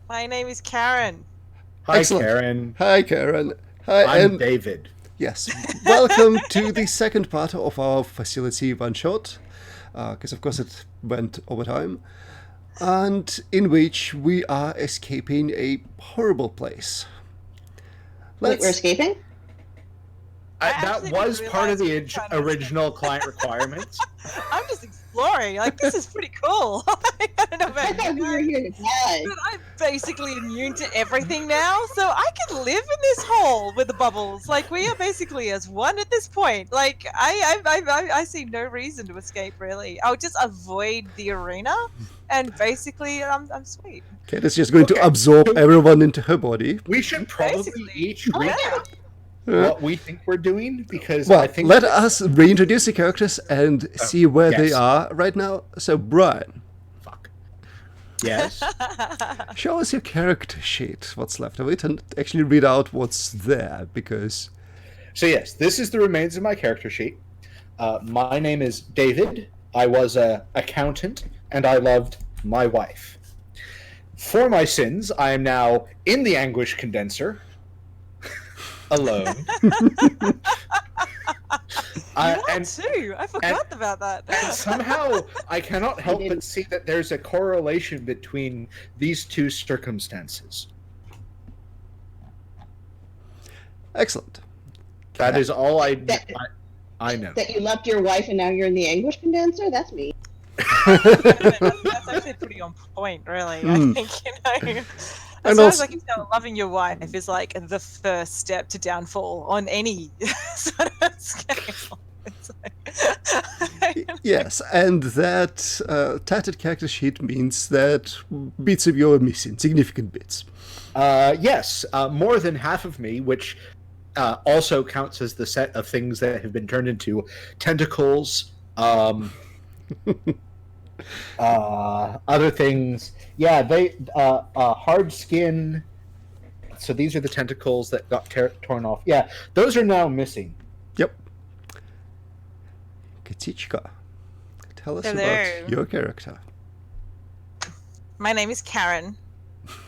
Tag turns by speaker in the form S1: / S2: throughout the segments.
S1: My name is Karen.
S2: Hi,
S3: Excellent.
S2: Karen.
S3: Hi, Karen. Hi,
S2: I'm David.
S3: yes, welcome to the second part of our facility one shot, because of course it went over time, and in which we are escaping a horrible place.
S4: Wait, we're
S3: Let's.
S4: escaping?
S2: That was part of the
S1: trying
S2: original client requirements.
S1: I'm just exploring. Like, this is pretty cool. I don't know
S4: I
S1: about
S4: thought
S1: you
S4: we were
S1: guys,
S4: here to die.
S1: but I'm basically immune to everything now, so I can live in this hole with the bubbles. Like, we are basically as one at this point. Like, I see no reason to escape, really. I'll just avoid the arena, and basically, I'm sweet.
S3: Kate is just going to
S2: Okay.
S3: absorb everyone into her body.
S2: We should probably
S1: Basically.
S2: each
S4: Oh,
S2: read
S4: yeah.
S2: what we think we're doing because
S3: Well,
S2: I think
S3: let us reintroduce the characters and see where they
S2: yes.
S3: are right now. So, Brian,
S2: Fuck. Yes.
S3: show us your character sheet, what's left of it, and actually read out what's there, because.
S2: So yes, this is the remains of my character sheet. My name is David. I was an accountant, and I loved my wife. For my sins, I am now in the anguish condenser, alone.
S1: You are too. I forgot about that.
S2: And somehow I cannot help but see that there's a correlation between these two circumstances.
S3: Excellent.
S2: That is all I
S4: That-
S2: know.
S4: That you left your wife and now you're in the anguish condenser? That's me.
S1: That's actually pretty on point, really.
S3: Mm.
S1: I think, you know.
S3: And
S1: As far as
S3: also-
S1: I can tell, loving your wife is like the first step to downfall on any sort of scale. It's like...
S3: Yes, and that tattered character sheet means that bits of you are missing, significant bits.
S2: Yes, more than half of me, which also counts as the set of things that have been turned into tentacles, other things. Yeah, they hard skin. So these are the tentacles that got torn off. Yeah, those are now missing.
S3: Yep. Katichka, tell us
S1: Hello.
S3: about your character.
S1: My name is Karen,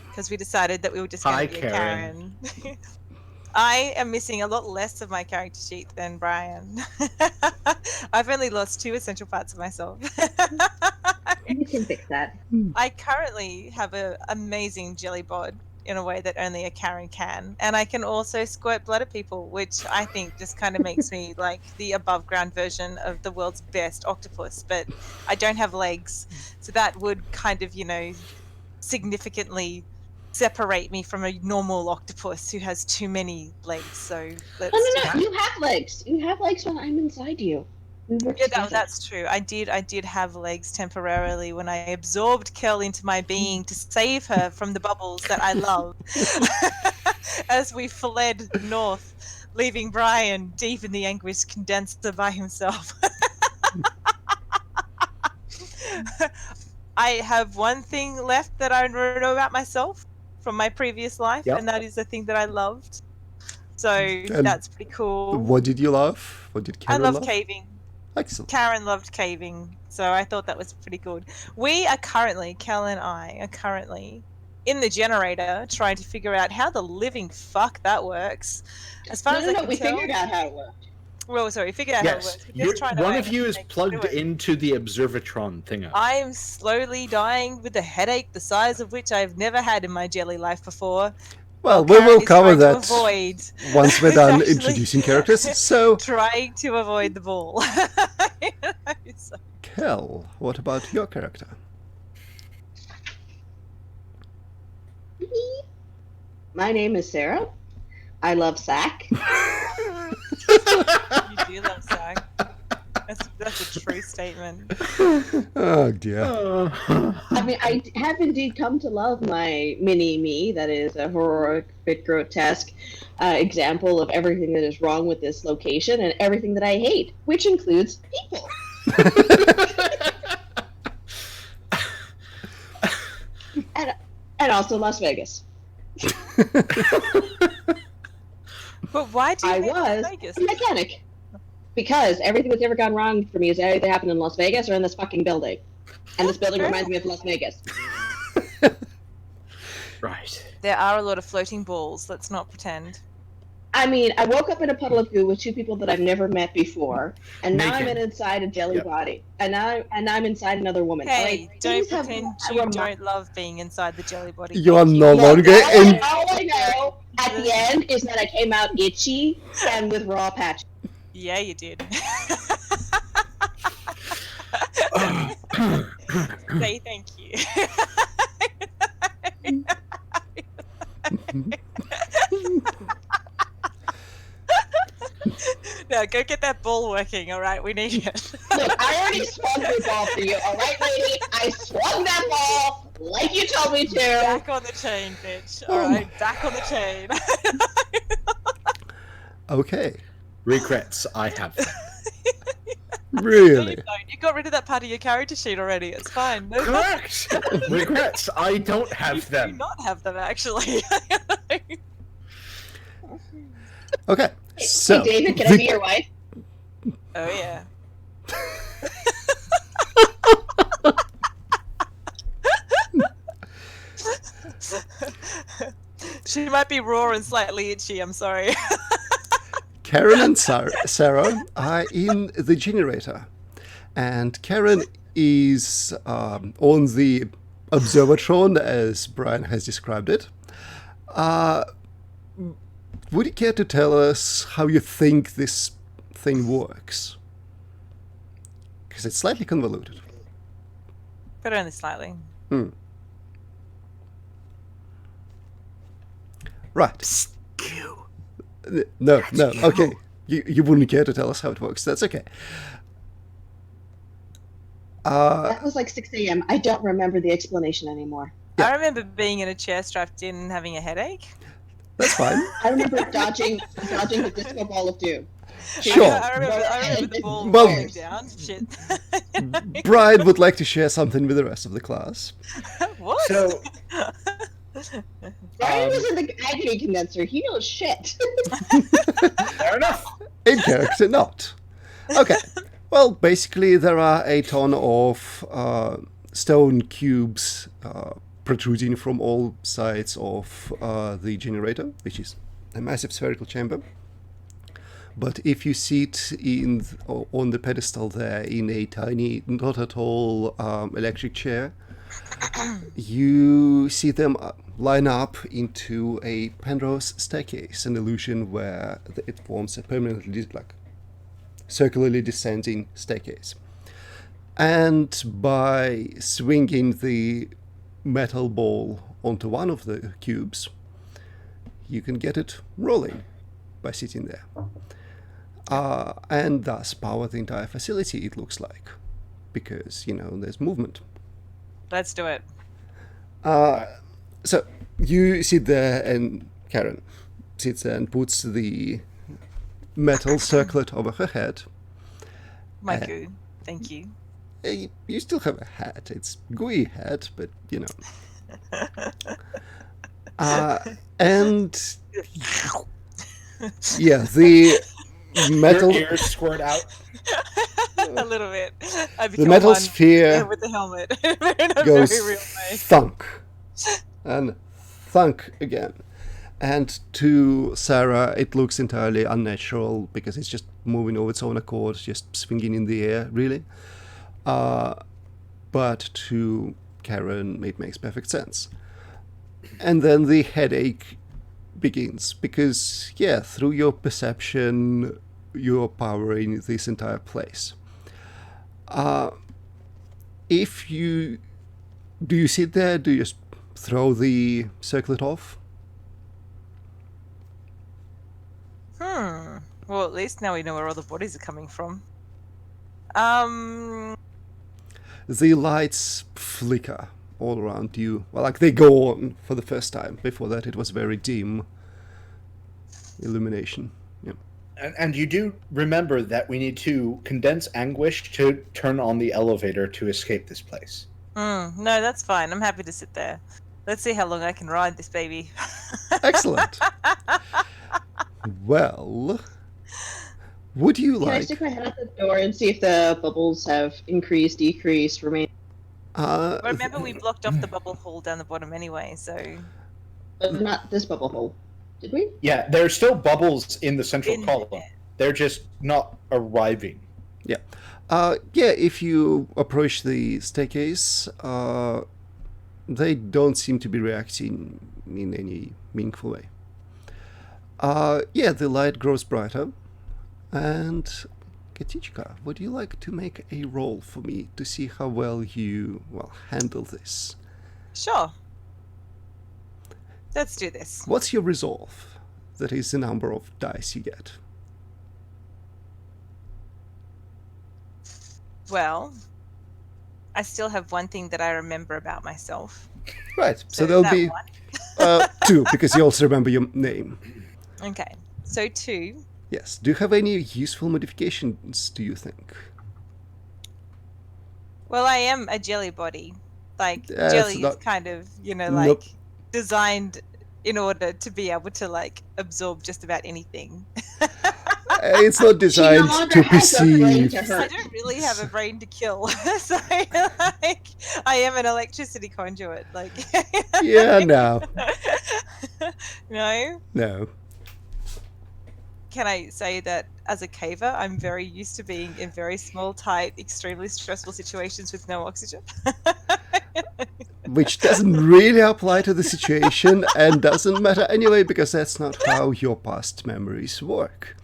S1: because we decided that we were just
S2: Hi,
S1: going to be a
S2: Karen.
S1: Karen. I am missing a lot less of my character sheet than Brian. I've only lost 2 essential parts of myself.
S4: You can fix that.
S1: I currently have an amazing jelly bod in a way that only a Karen can, and I can also squirt blood at people, which I think just kind of makes me like the above ground version of the world's best octopus. But I don't have legs, so that would kind of, you know, significantly separate me from a normal octopus who has too many legs. So let's
S4: No, you have legs. You have legs when I'm inside you. We work
S1: Yeah,
S4: together.
S1: that's true. I did have legs temporarily when I absorbed Kel into my being to save her from the bubbles that I love. As we fled north, leaving Brian deep in the anguish condenser by himself. I have one thing left that I know about myself from my previous life,
S2: Yep.
S1: and that is the thing that I loved. So that's pretty cool.
S3: What did you love? What did
S1: I
S3: Karen
S1: love caving.
S3: Excellent.
S1: Karen loved caving, so I thought that was pretty good. We are currently, Kel and I are currently in the generator trying to figure out how the living fuck that works. As far as I can
S4: we
S1: tell,
S4: figured out how it worked.
S1: well, sorry, figured out how it
S2: Yes,
S1: works. We're just trying to
S2: one of you is
S1: make it
S2: plugged
S1: do it.
S2: into the observatron thing.
S1: I am slowly dying with a headache the size of which I've never had in my jelly life before.
S3: Well, we
S1: Karen
S3: will
S1: is
S3: cover
S1: trying to
S3: that
S1: avoid
S3: once we're done
S1: Actually-
S3: introducing characters. So,
S1: trying to avoid the ball. So-
S3: Kel, what about your character?
S4: My name is Sarah. I love sack.
S1: You do love Zach. That's a true statement.
S3: Oh dear.
S4: I mean, I have indeed come to love my mini-me. That is a heroic, bit grotesque example of everything that is wrong with this location and everything that I hate, which includes people. and also Las Vegas.
S1: But why do you
S4: I
S1: hate
S4: was
S1: Las Vegas?
S4: a mechanic. Because everything that's ever gone wrong for me has either happened in Las Vegas or in this fucking building. And this building reminds me of Las Vegas.
S2: Right.
S1: There are a lot of floating balls. Let's not pretend.
S4: I mean, I woke up in a puddle of goo with two people that I've never met before, and now I'm
S2: Naked.
S4: inside a jelly
S2: Yep.
S4: body, and I'm inside another woman. All
S1: Hey,
S4: right,
S1: don't
S4: things have
S1: pretend
S4: a
S1: you
S4: remi-
S1: don't love being inside the jelly body.
S3: You are
S1: Thank
S3: no
S4: Look,
S3: longer in.
S4: all I know at the end is that I came out itchy and with raw patches.
S1: Yeah, you did. Say thank you. Now go get that ball working. All right, we need it.
S4: Look, I already swung the ball for you, all right, lady? I swung that ball like you told me to.
S1: Back on the chain, bitch. All right, back on the chain.
S3: Okay.
S2: Regrets, I have them.
S1: No,
S3: Really?
S1: you don't. You got rid of that part of your character sheet already. It's fine. No,
S2: Correct! Regrets, I don't
S1: you
S2: have
S1: do
S2: them.
S1: not have them actually.
S3: Okay.
S4: Hey,
S3: So,
S4: David, can I be your wife?
S1: Oh yeah. She might be raw and slightly itchy. I'm sorry.
S3: Karen and Sarah are in the generator, and Karen is on the observatron, as Brian has described it. Would you care to tell us how you think this thing works? Because it's slightly convoluted.
S1: But only slightly.
S3: Right. No, okay. You wouldn't care to tell us how it works. That's okay.
S4: That was like 6 a.m. I don't remember the explanation anymore.
S1: I remember being in a chair strapped in and having a headache.
S3: That's fine.
S4: I remember dodging the disco ball of doom.
S3: Sure.
S1: I remember the ball
S3: Well-
S1: rolling down. Shit.
S3: Brian would like to share something with the rest of the class.
S1: What?
S2: So,
S4: Brian was in the agony condenser. He knows shit.
S2: fair enough.
S3: In character, not. Okay. Well, basically, there are a ton of stone cubes protruding from all sides of the generator, which is a massive spherical chamber. But if you sit on the pedestal there in a tiny, not at all electric chair, you see them line up into a Penrose staircase, an illusion where it forms a permanently, circularly descending staircase. And by swinging the metal ball onto one of the cubes, you can get it rolling by sitting there. And thus power the entire facility, it looks like, because, there's movement.
S1: Let's do it.
S3: So you sit there, and Karen sits there and puts the metal circlet over her head.
S1: My goo. Thank you.
S3: You still have a hat. It's gooey hat, but and yeah, the metal,
S2: Your ears squirt out.
S1: A little bit. I
S3: the
S1: become
S3: metal
S1: one
S3: sphere
S1: with the helmet in a
S3: goes
S1: very real way.
S3: thunk and thunk again. And to Sarah, it looks entirely unnatural because it's just moving of its own accord, just swinging in the air, really. But to Karen, it makes perfect sense. And then the headache begins because, through your perception, you're powering this entire place. Do you sit there? Do you just throw the circlet off?
S1: Well, at least now we know where all the bodies are coming from.
S3: The lights flicker all around you. Well, they go on for the first time. Before that, it was very dim illumination. Yeah.
S2: And you do remember that we need to condense anguish to turn on the elevator to escape this place.
S1: No, that's fine. I'm happy to sit there. Let's see how long I can ride this baby.
S3: Excellent. Well, would you
S4: Can I
S3: like...
S4: stick my head out the door and see if the bubbles have increased, decreased, remained?
S1: Remember, we blocked off the bubble hole down the bottom anyway, so...
S4: But not this bubble hole. Did we?
S2: Yeah, there's still bubbles in the central
S1: In
S2: column.
S1: there.
S2: They're just not arriving.
S3: Yeah. Yeah, if you approach the staircase, they don't seem to be reacting in any meaningful way. Yeah, the light grows brighter. And Katichka, would you like to make a roll for me to see how well you handle this?
S1: Sure. Let's do this.
S3: What's your resolve? That is the number of dice you get.
S1: Well, I still have one thing that I remember about myself.
S3: Right, so
S1: So
S3: there'll
S1: that
S3: be
S1: one.
S3: 2, because you also remember your name.
S1: Okay, so 2.
S3: Yes. Do you have any useful modifications, do you think?
S1: Well, I am a jelly body. Like,
S3: That's
S1: jelly is
S3: not-
S1: kind of,
S3: Nope.
S1: like, designed in order to be able to, like, absorb just about anything.
S3: It's not designed
S4: longer
S3: to
S4: has a brain
S3: perceive.
S4: to hurt.
S1: I don't really have a brain to kill. So, like, I am an electricity conduit. Like,
S3: Yeah, no.
S1: no?
S3: No.
S1: Can I say that as a caver, I'm very used to being in very small, tight, extremely stressful situations with no oxygen?
S3: Which doesn't really apply to the situation and doesn't matter anyway, because that's not how your past memories work.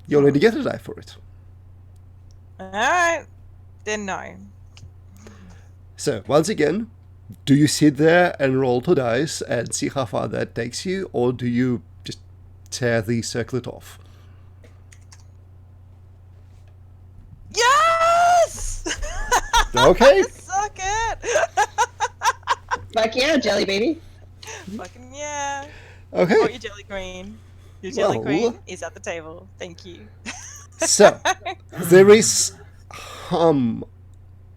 S3: You already get a die for it.
S1: Alright, then no.
S3: So, once again, do you sit there and roll 2 dice and see how far that takes you, or do you just tear the circlet off?
S1: Yes!
S3: Okay.
S1: Suck it!
S4: Fuck yeah, jelly baby.
S1: Fucking yeah.
S3: Okay.
S1: Or your jelly queen. Your jelly
S3: Well.
S1: queen is at the table. Thank you.
S3: So, there is hum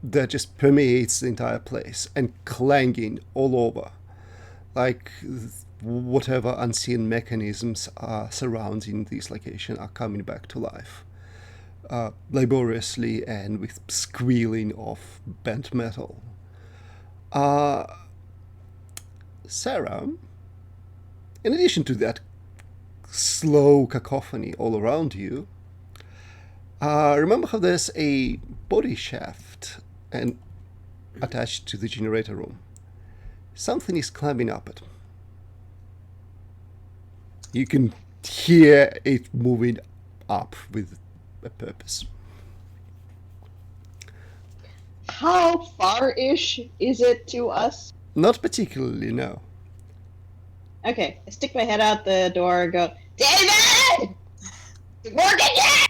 S3: that just permeates the entire place and clanging all over. Like whatever unseen mechanisms are surrounding this location are coming back to life. Laboriously and with squealing of bent metal. Sarah, in addition to that slow cacophony all around you, remember how there's a body shaft and attached to the generator room? Something is climbing up it. You can hear it moving up with a purpose.
S4: How far-ish is it to us?
S3: Not particularly, no.
S4: Okay, I stick my head out the door and go, David! Is it working yet?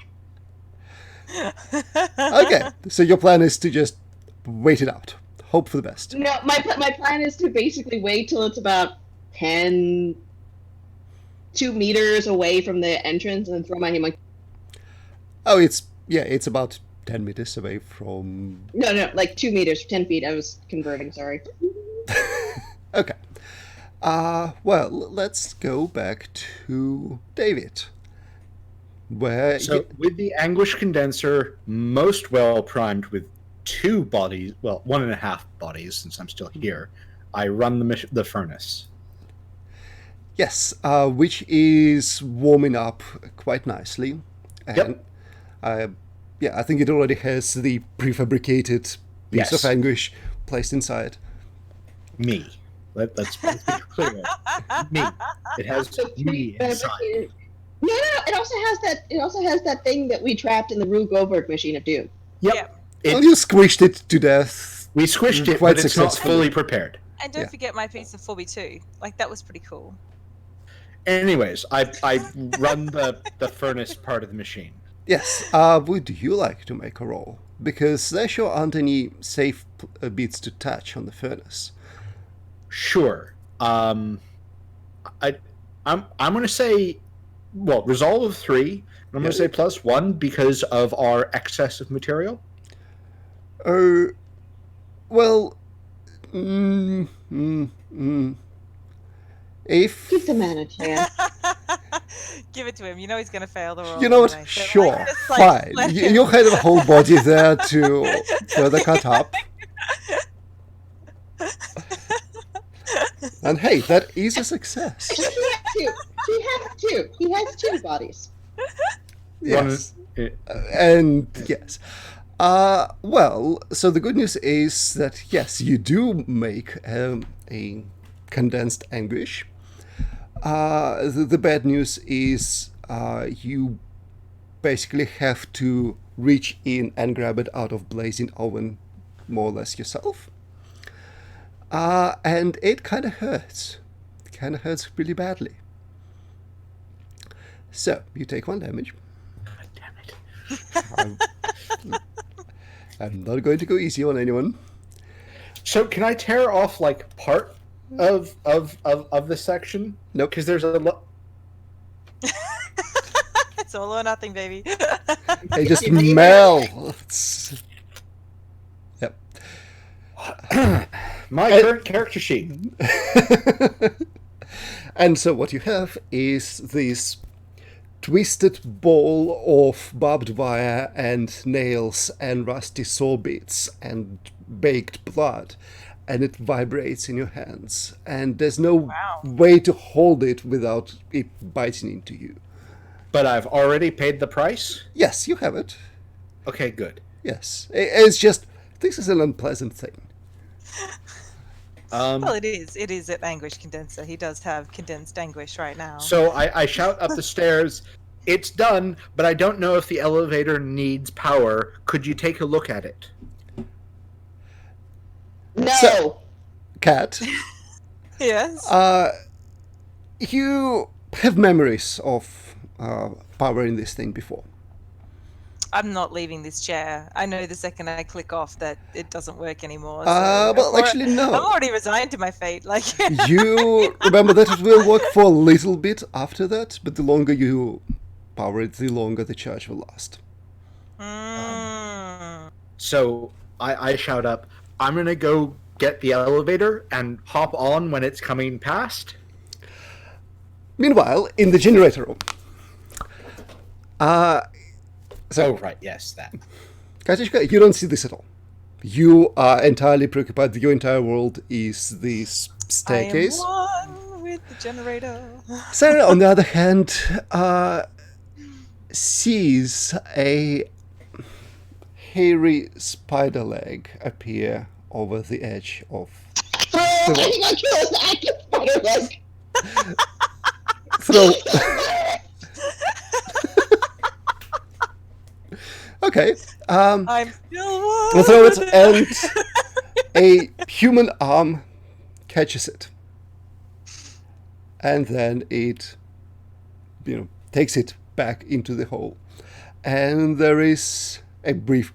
S3: Okay, so your plan is to just wait it out. Hope for the best.
S4: No, my plan is to basically wait till it's about 2 meters away from the entrance and throw my hand like,
S3: Oh, it's about 10 meters away from...
S4: no, like 2 meters, 10 feet. I was converting, sorry.
S3: Okay. Well, let's go back to David. Where...
S2: So, with the anguish condenser most well primed with 2 bodies, well, 1.5 bodies, since I'm still here, I run the furnace.
S3: Yes, which is warming up quite nicely. And I think it already has the prefabricated piece of
S2: Yes.
S3: anguish placed inside.
S2: Me. Let's be clear. Me. It has me inside.
S4: No, it also has that thing that we trapped in the Rue Goldberg machine of doom.
S2: Yep.
S3: Well, you squished it to death.
S2: We squished it,
S3: quite
S2: but it's not
S3: successfully.
S2: fully prepared.
S1: And don't
S3: Yeah.
S1: forget my piece of 4B2. Like, that was pretty cool.
S2: Anyways, I run the furnace part of the machine.
S3: Yes, would you like to make a roll? Because there sure aren't any safe bits to touch on the furnace.
S2: Sure. I'm gonna say, well, resolve of 3. I'm gonna say +1 because of our excess of material.
S3: Well, if
S4: Give the man a chance.
S1: Give it to him. You know he's going to fail the roll.
S3: you know what,
S1: anyway. So,
S3: sure,
S1: like, just, like,
S3: fine.
S1: let
S3: You,
S1: him-
S3: you had a whole body there to further cut up. And hey, that is a success.
S4: He has two. He has two. He has two bodies.
S3: Yes.
S2: One-
S3: And yes. Well, so the good news is that yes, you do make a condensed anguish. The bad news is you basically have to reach in and grab it out of blazing oven more or less yourself. And it kind of hurts. It kind of hurts really badly. So, you take 1 damage.
S2: God damn it.
S3: I'm not going to go easy on anyone.
S2: So can I tear off like part of the section?
S3: Nope.
S2: Because there's a
S1: It's all or nothing, baby.
S3: They just melt. Yep.
S2: my current character sheet.
S3: And so what you have is this twisted ball of barbed wire and nails and rusty saw bits and baked blood, and it vibrates in your hands, and there's no
S1: Wow.
S3: way to hold it without it biting into you.
S2: But I've already paid the price.
S3: Yes, you have it.
S2: Okay, good.
S3: Yes. It's just, this is an unpleasant thing.
S1: Well, it is. It is an anguish condenser. He does have condensed anguish right now.
S2: So I shout up the stairs. It's done, but I don't know if the elevator needs power. Could you take a look at it?
S4: No.
S3: So- Cat,
S1: Yes.
S3: you have memories of powering this thing before.
S1: I'm not leaving this chair. I know the second I click off that it doesn't work anymore.
S3: Well, actually, no.
S1: I'm already resigned to my fate. Like,
S3: You remember that it will work for a little bit after that, but the longer you power it, the longer the charge will last.
S2: So I shout up, I'm going to go get the elevator and hop on when it's coming past.
S3: Meanwhile, in the generator room,
S2: Oh, right, yes, that.
S3: Katishka, you don't see this at all. You are entirely preoccupied. Your entire world is this staircase.
S1: I am one with the generator.
S3: Sarah, on the other hand, sees a hairy spider leg appear over the edge of
S4: I think I'll kill his active spider leg.
S3: throw. Okay.
S1: I'm still one.
S3: We'll throw it, and a human arm catches it, and then it, takes it back into the hole, and there is a brief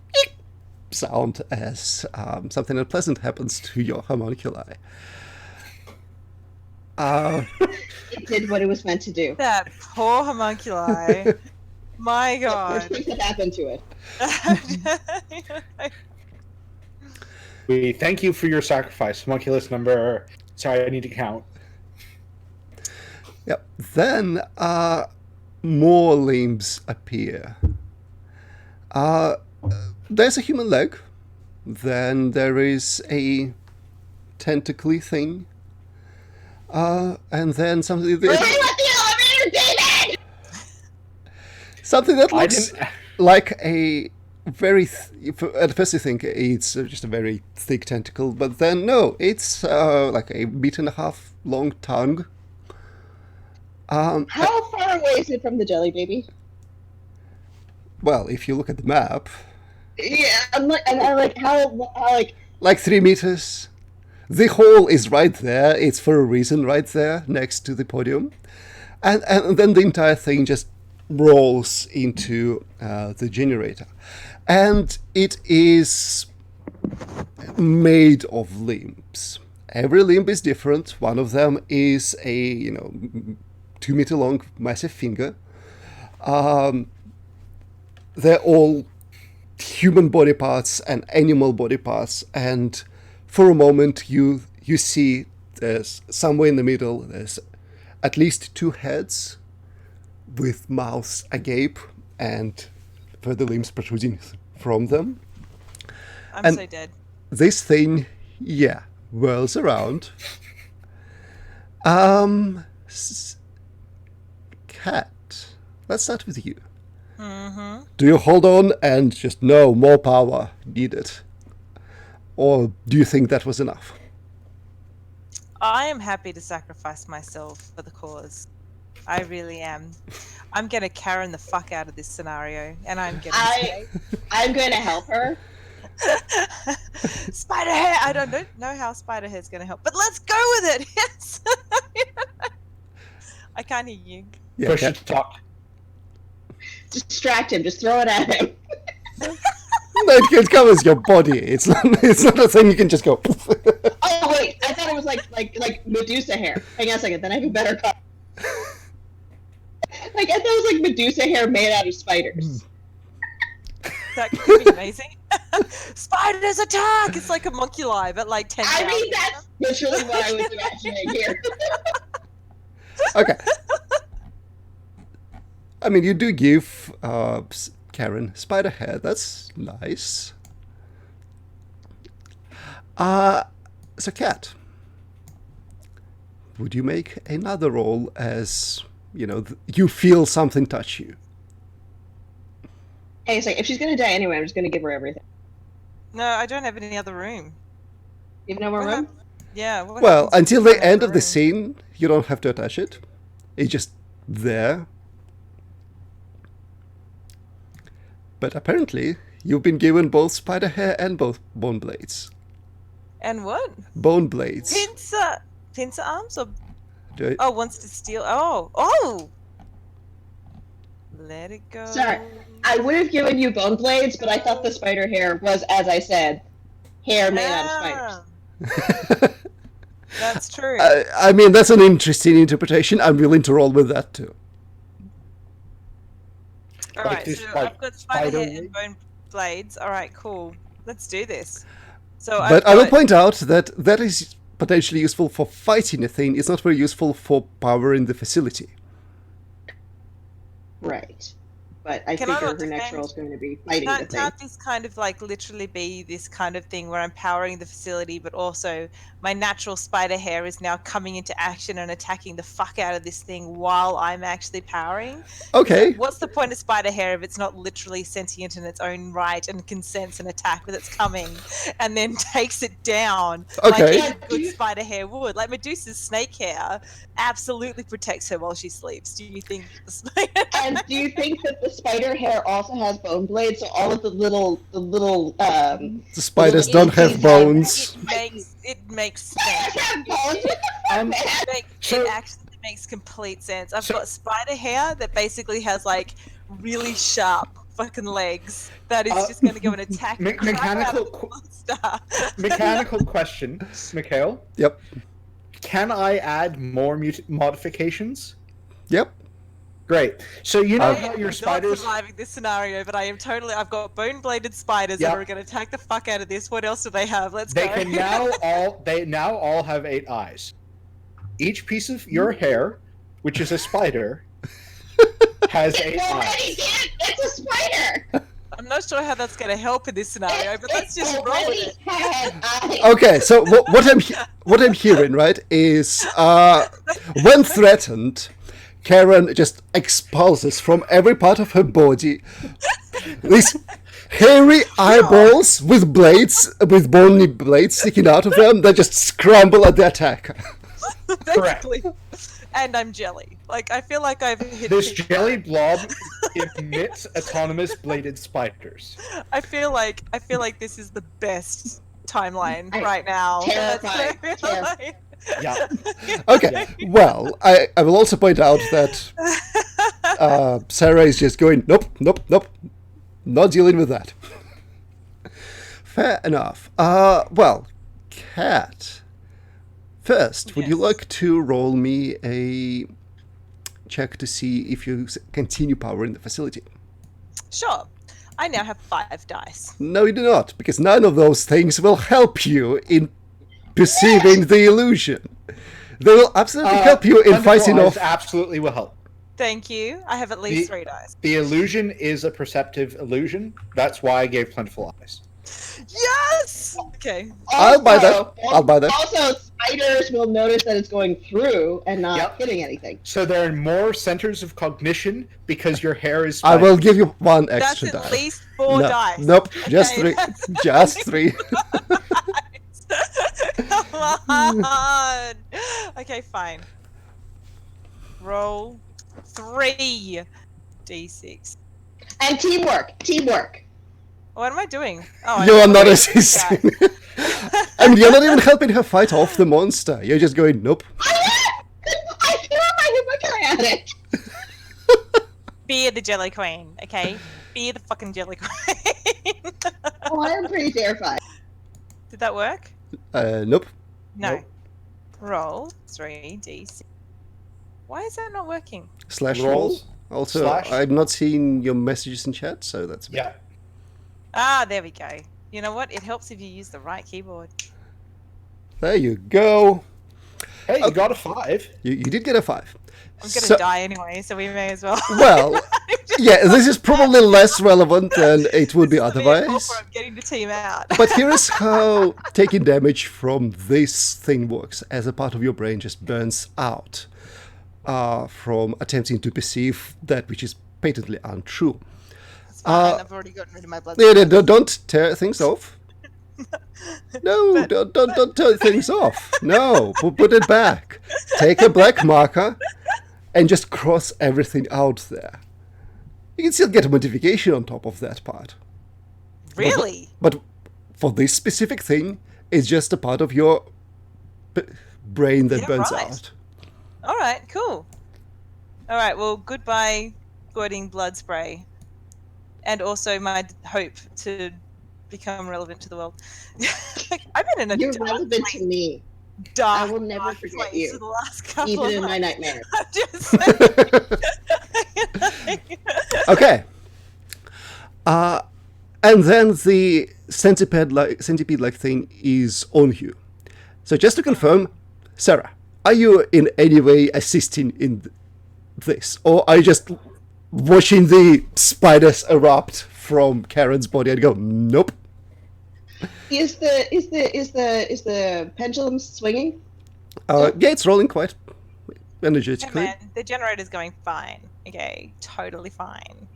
S3: sound as something unpleasant happens to your homunculi.
S4: It did what it was meant to do.
S1: That poor homunculi. My
S4: Worst
S1: God.
S4: thing could happen to it.
S2: We thank you for your sacrifice. Homunculus number... Sorry, I need to count.
S3: Yep. Then more limbs appear. There's a human leg. Then there is a tentacly thing. And then something
S4: Bring with the elevator, David!
S3: something that
S2: I
S3: looks
S2: didn't...
S3: like a very at first you think it's just a very thick tentacle, but then no, it's like a meter and a half long tongue.
S4: How far away is it from the jelly baby?
S3: Well, if you look at the map,
S4: Yeah, I'm like how
S3: like 3 meters. The hole is right there. It's for a reason right there next to the podium. And then the entire thing just rolls into the generator. And it is made of limbs. Every limb is different. One of them is a 2 meter long massive finger. They're all human body parts and animal body parts, and for a moment you see there's somewhere in the middle there's at least 2 heads with mouths agape and further limbs protruding from them.
S1: I'm
S3: And-
S1: so dead.
S3: This thing, whirls around Cat, let's start with you.
S1: Mm-hmm.
S3: Do you hold on and just no more power needed, or do you think that was enough?
S1: I am happy to sacrifice myself for the cause. I really am. I'm gonna Karen the fuck out of this scenario, and I'm gonna
S4: I'm going to help her.
S1: Spider hair. I don't know how spider hair's gonna help, but let's go with it. Yes. I can't hear you.
S3: Yeah,
S2: Push
S3: Cat.
S2: to talk.
S4: Distract him. Just throw it at him.
S3: No, it covers your body. It's not a thing you can just go. Poof.
S4: Oh wait, I thought it was like Medusa hair. Hang on a second, then I have a better call. Like I thought it was like Medusa hair made out of spiders.
S1: That could be amazing. Spiders attack! It's like a monkey lie, but like 10.
S4: I mean, that's literally what I was imagining here.
S3: Okay. I mean, you do give Karen spider hair. That's nice. So Cat, would you make another roll as, you know, you feel something touch you?
S4: Hey, it's like if she's gonna die anyway, I'm just gonna give her everything.
S1: No, I don't have any other room.
S4: You have no more
S1: What
S4: room?
S1: hap- Yeah. What
S3: Well,
S1: happens
S3: until
S1: if
S3: the
S1: I have
S3: end
S1: a
S3: of the
S1: room?
S3: scene, you don't have to attach it. It's just there. But apparently, you've been given both spider hair and both bone blades.
S1: And what?
S3: Bone blades.
S1: Pincer arms or
S3: Do-
S1: oh wants to steal? Oh. Let it go.
S4: Sorry, I would have given you bone blades, but I thought the spider hair was, as I said, hair made out of spiders.
S1: Ah, that's true.
S3: I mean, that's an interesting interpretation. I'm willing to roll with that too.
S1: All
S2: like
S1: right,
S2: this,
S1: so
S2: like,
S1: I've got spider hair
S2: spider
S1: and bone blades. All right, cool. Let's do this. So
S3: But
S1: I've
S3: I will
S1: got-
S3: point out that that is potentially useful for fighting a thing. It's not very useful for powering the facility.
S4: Right. But I
S1: Can I
S4: figure
S1: not
S4: her next
S1: defend-
S4: role is going to be fighting the thing.
S1: Can't this kind of like literally be this kind of thing where I'm powering the facility, but also my natural spider hair is now coming into action and attacking the fuck out of this thing while I'm actually powering?
S3: Okay.
S1: What's the point of spider hair if it's not literally sentient in its own right and can sense an attack with its coming and then takes it down
S3: Okay.
S1: like a good spider hair would? Like Medusa's snake hair absolutely protects her while she sleeps. Do you think the spider
S4: And do you think that the spider hair also has bone blades? So all of the little
S3: The spiders
S4: little
S3: don't have
S4: inches
S3: bones.
S1: it makes sense.
S4: have bones.
S2: So-
S1: It actually makes complete sense. I've got spider hair that basically has like really sharp fucking legs that is just going to go and attack the crap out of the monster.
S2: Mechanical question, Mikhail.
S3: Yep.
S2: Can I add more modifications?
S3: Yep.
S2: Great. So you know
S1: I
S2: how
S1: am
S2: your
S1: not
S2: spiders.
S1: surviving this scenario, but I am totally. I've got bone-bladed spiders
S2: Yep.
S1: that are going to attack the fuck out of this. What else do they have? Let's
S2: They
S1: go.
S2: can now all have 8 eyes. Each piece of your hair, which is a spider, has 8
S4: It already
S2: eyes.
S4: did. It's a spider.
S1: I'm not sure how that's going to help in this scenario, but let's just roll with
S4: already
S1: it.
S4: had eyes.
S3: Okay. So what I'm hearing, right, is when threatened, Karen just expulses from every part of her body these hairy eyeballs with blades, with bony blades sticking out of them that just scramble at the attacker.
S2: Correct.
S1: Basically. And I'm jelly. Like I feel like I've hit.
S2: This
S1: peak
S2: jelly blob emits autonomous bladed spiders.
S1: I feel like this is the best timeline
S4: I'm
S1: right now.
S4: terrified,
S1: That's what I feel
S4: terrified.
S2: Yeah.
S3: Okay. Well, I will also point out that Sarah is just going, nope, not dealing with that. Fair enough. Well, Cat, first, would you
S1: Yes.
S3: like to roll me a check to see if you continue powering the facility?
S1: Sure. I now have 5 dice.
S3: No, you do not, because none of those things will help you in perceiving the illusion. They will absolutely help you in
S2: Wonderful
S3: fighting
S2: eyes
S3: off.
S2: absolutely will help.
S1: Thank you. I have at least
S2: The-
S1: 3 dice.
S2: The illusion is a perceptive illusion. That's why I gave plentiful eyes.
S1: Yes. Okay.
S3: I'll buy that. I'll buy that.
S4: Also, spiders will notice that it's going through and not
S2: Yep.
S4: hitting anything.
S2: So there are more centers of cognition because your hair is.
S3: I will give you one
S1: That's
S3: extra
S1: at
S3: die.
S1: least 4
S3: No,
S1: dice.
S3: nope, just
S1: Okay,
S3: three.
S1: that's
S3: Just three.
S1: Come on. Okay, fine. Roll 3 d6.
S4: And teamwork.
S1: What am I doing? Oh,
S3: You are
S1: I'm
S3: not
S1: doing
S3: assisting.
S1: that.
S3: I mean, you're not even helping her fight off the monster. You're just going, nope.
S4: I threw my hookah at it.
S1: Be the Jelly Queen, okay? Be the fucking Jelly Queen.
S4: Oh, I am pretty terrified.
S1: Did that work?
S3: Nope.
S1: No.
S2: Nope.
S1: Roll 3d6. Why is that not working?
S3: Slash
S2: Rolls.
S3: roll. Also,
S2: Slash.
S3: I'm not seeing your messages in chat, so that's a bit-
S2: Yeah.
S1: Ah, there we go. You know what? It helps if you use the right keyboard.
S3: There you go.
S2: Hey, you got a 5.
S3: You did get a 5.
S1: I'm gonna die anyway, so we may as well.
S3: Well, yeah, this is probably less relevant than it would be otherwise.
S1: I'm getting the team out.
S3: But here is how taking damage from this thing works, as a part of your brain just burns out from attempting to perceive that which is patently untrue.
S1: It's fine. I've already gotten rid of my blood.
S3: Don't tear things off. No, don't tear things off. No, put it back. Take a black marker and just cross everything out there. You can still get a modification on top of that part.
S1: Really?
S3: But for this specific thing, it's just a part of your brain that
S1: Yeah,
S3: burns
S1: right.
S3: out.
S1: All right, cool. All right, well, goodbye, squirting blood spray, and also my hope to become relevant to the world. I've been in a
S4: You're
S1: dark
S4: relevant
S1: place,
S4: to me.
S1: dark,
S4: I will never
S1: dark
S4: forget
S1: place
S4: you,
S1: for the last couple
S4: even
S1: of
S4: in my
S1: months.
S4: nightmares.
S1: I'm just saying.
S3: Okay. And then the centipede-like thing is on you. So just to confirm, Sarah, are you in any way assisting in this, or are you just watching the spiders erupt from Karen's body and go, nope?
S4: Is the pendulum swinging?
S3: Yeah, it's rolling quite
S1: Hey
S3: energetically.
S1: man, the generator's going fine. Okay, totally fine.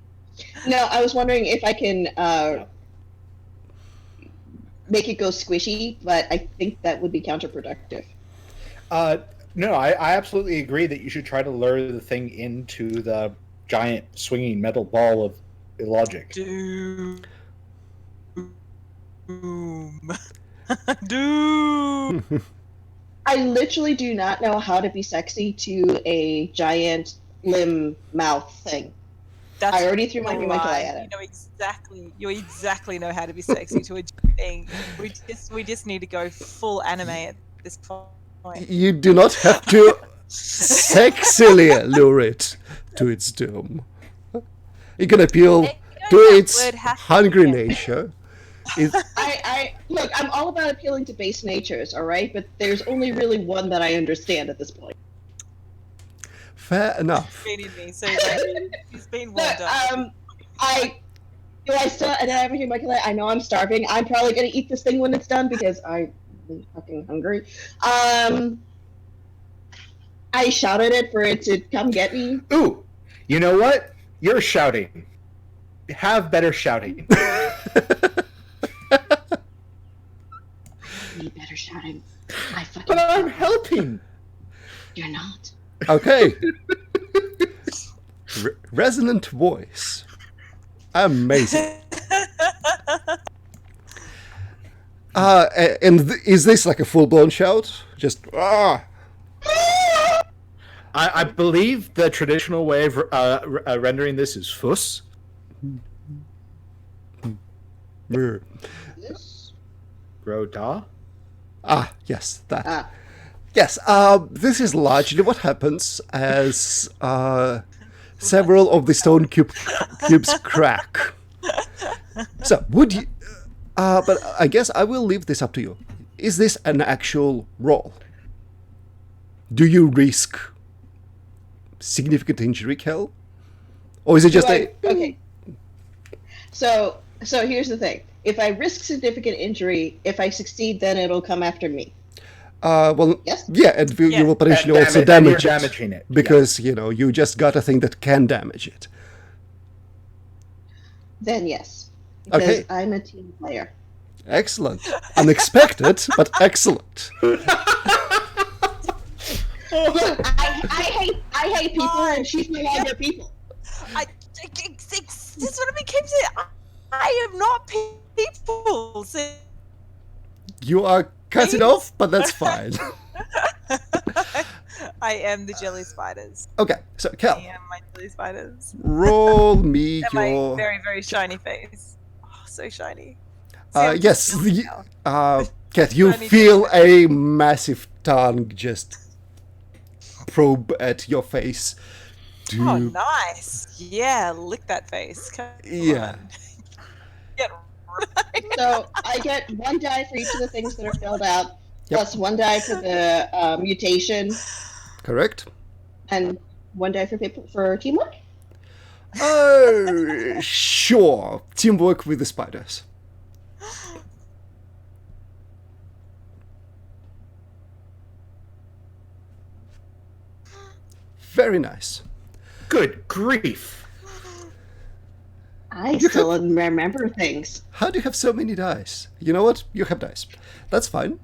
S4: No, I was wondering if I can make it go squishy, but I think that would be counterproductive.
S2: No, I absolutely agree that you should try to lure the thing into the giant swinging metal ball of illogic.
S1: Doom. Doom.
S4: I literally do not know how to be sexy to a giant limb mouth thing.
S1: That's
S4: I already threw my homunculus
S1: lie.
S4: at it.
S1: You exactly know how to be sexy to a thing. We just need to go full anime at this point.
S3: You do not have to sexily lure it to its doom. You can appeal to its hungry nature.
S4: I look, I'm all about appealing to base natures, all right? But there's only really one that I understand at this point.
S3: Fair enough.
S1: Been in me, so like, he's been warmed
S4: Look,
S1: up.
S4: I still, and I have a homunculus. I know I'm starving. I'm probably gonna eat this thing when it's done because I'm really fucking hungry. I shouted it for it to come get me.
S2: Ooh, you know what? You're shouting. Have better shouting.
S4: You better shouting. I fucking.
S2: But I'm helping.
S4: You're not.
S3: Okay. Resonant voice. Amazing. Is this like a full-blown shout? Just
S2: I believe the traditional way of rendering this is fuss.
S4: This?
S2: Roda.
S3: Yes, that.
S4: Ah.
S3: Yes, this is largely what happens as several of the stone cubes crack. So, would you... but I guess I will leave this up to you. Is this an actual roll? Do you risk significant injury, Kel? Or is it just
S4: Okay. So here's the thing. if I risk significant injury, if I succeed, then it'll come after me.
S3: Well,
S4: Yes?
S3: yeah, and you will potentially
S2: And
S3: also
S2: and you're
S3: damage it.
S2: damaging it.
S3: Because, you just got a thing that can damage it.
S4: Then yes. Because
S3: Okay.
S4: I'm a team player.
S3: Excellent. Unexpected, but excellent.
S4: Look, I hate people, and she's no longer people.
S1: This is what it became to. I am not people. So
S3: You are cut it off, but that's fine.
S1: I am the jelly spiders.
S3: Okay, so
S1: I
S3: Cal,
S1: am my jelly spiders.
S3: roll me
S1: And my
S3: your...
S1: very, very shiny face. Oh, so shiny.
S3: yes, Kat, you
S1: Shiny
S3: feel a massive tongue just probe at your face.
S1: Oh, nice. Yeah, lick that face. Come
S3: Yeah.
S1: on. Get
S4: So I get 1 die for each of the things that are filled out,
S3: Yep.
S4: plus 1 die for the mutation,
S3: Correct?
S4: and 1 die for teamwork.
S3: Sure. Teamwork with the spiders. Very nice.
S2: Good grief.
S4: I still remember things.
S3: How do you have so many dice? You know what? You have dice. That's fine.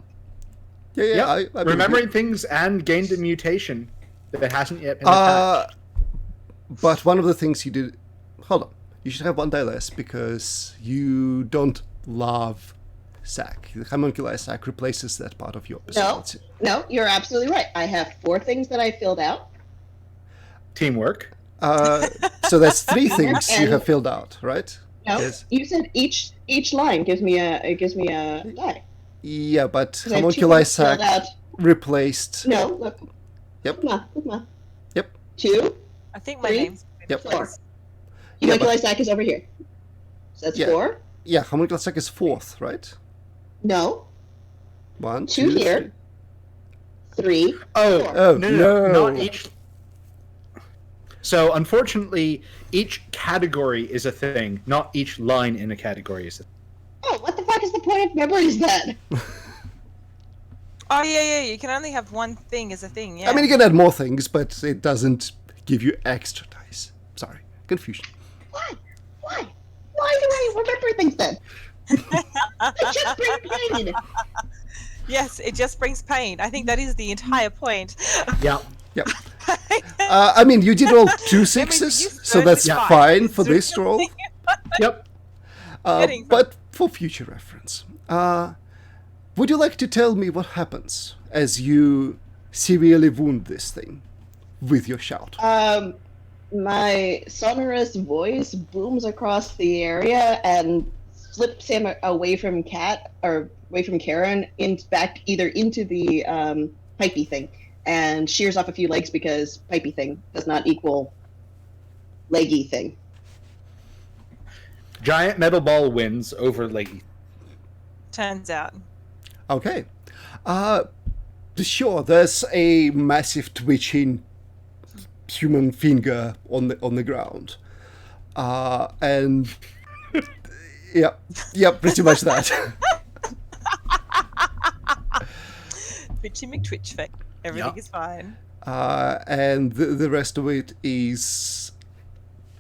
S3: Yeah,
S2: Yep.
S3: I believe
S2: Remembering
S3: you.
S2: things and gained a mutation that hasn't yet been attached.
S3: But one of the things you did... Hold on. You should have 1 die less because you don't love sack. The homunculi sack replaces that part of your personality.
S4: No, you're absolutely right. I have 4 things that I filled out.
S2: Teamwork.
S3: So that's 3 things you have filled out, right?
S4: No,
S3: Yes.
S4: you said each line gives me a die.
S3: Yeah, but
S4: 'Cause I have 2
S3: homunculi
S4: things filled
S3: sack
S4: out.
S3: replaced...
S4: No, look.
S3: Yep.
S4: Come on.
S3: Yep.
S4: 2.
S1: I think my
S4: 3,
S1: name's
S3: Yep.
S4: 4.
S3: Yeah,
S4: Homunculi sack is over here. So that's
S3: Yeah.
S4: 4.
S3: Yeah, homunculi sack is 4th, right?
S4: No.
S3: 1,
S4: 2
S3: 2,
S4: here. 3.
S2: Oh,
S4: 4.
S3: Oh,
S2: no,
S3: no.
S2: not each. So, unfortunately, each category is a thing, not each line in a category is a thing.
S4: Oh, what the fuck is the point of memories then?
S1: Oh, yeah. You can only have one thing as a thing, yeah.
S3: I mean, you can add more things, but it doesn't give you extra dice. Sorry, confusion.
S4: Why? Why do I remember things then? It just brings pain.
S1: Yes, it just brings pain. I think that is the entire point.
S2: Yeah.
S3: Yep. I mean, you did roll 2
S1: you
S3: 6s, so
S1: started
S3: that's
S1: with 5.
S3: fine for
S1: So
S3: this roll.
S2: Yep.
S1: Getting from-
S3: But for future reference, would you like to tell me what happens as you severely wound this thing with your shout?
S4: My sonorous voice booms across the area and flips him away from Kat or away from Karen back either into the pipey thing and shears off a few legs because pipey thing does not equal leggy thing.
S2: Giant metal ball wins over Leggy.
S1: Turns out.
S3: Okay. Sure, there's a massive twitching human finger on the ground. And yeah, pretty much that.
S1: Twitchy McTwitch face. Everything is fine.
S3: And the rest of it is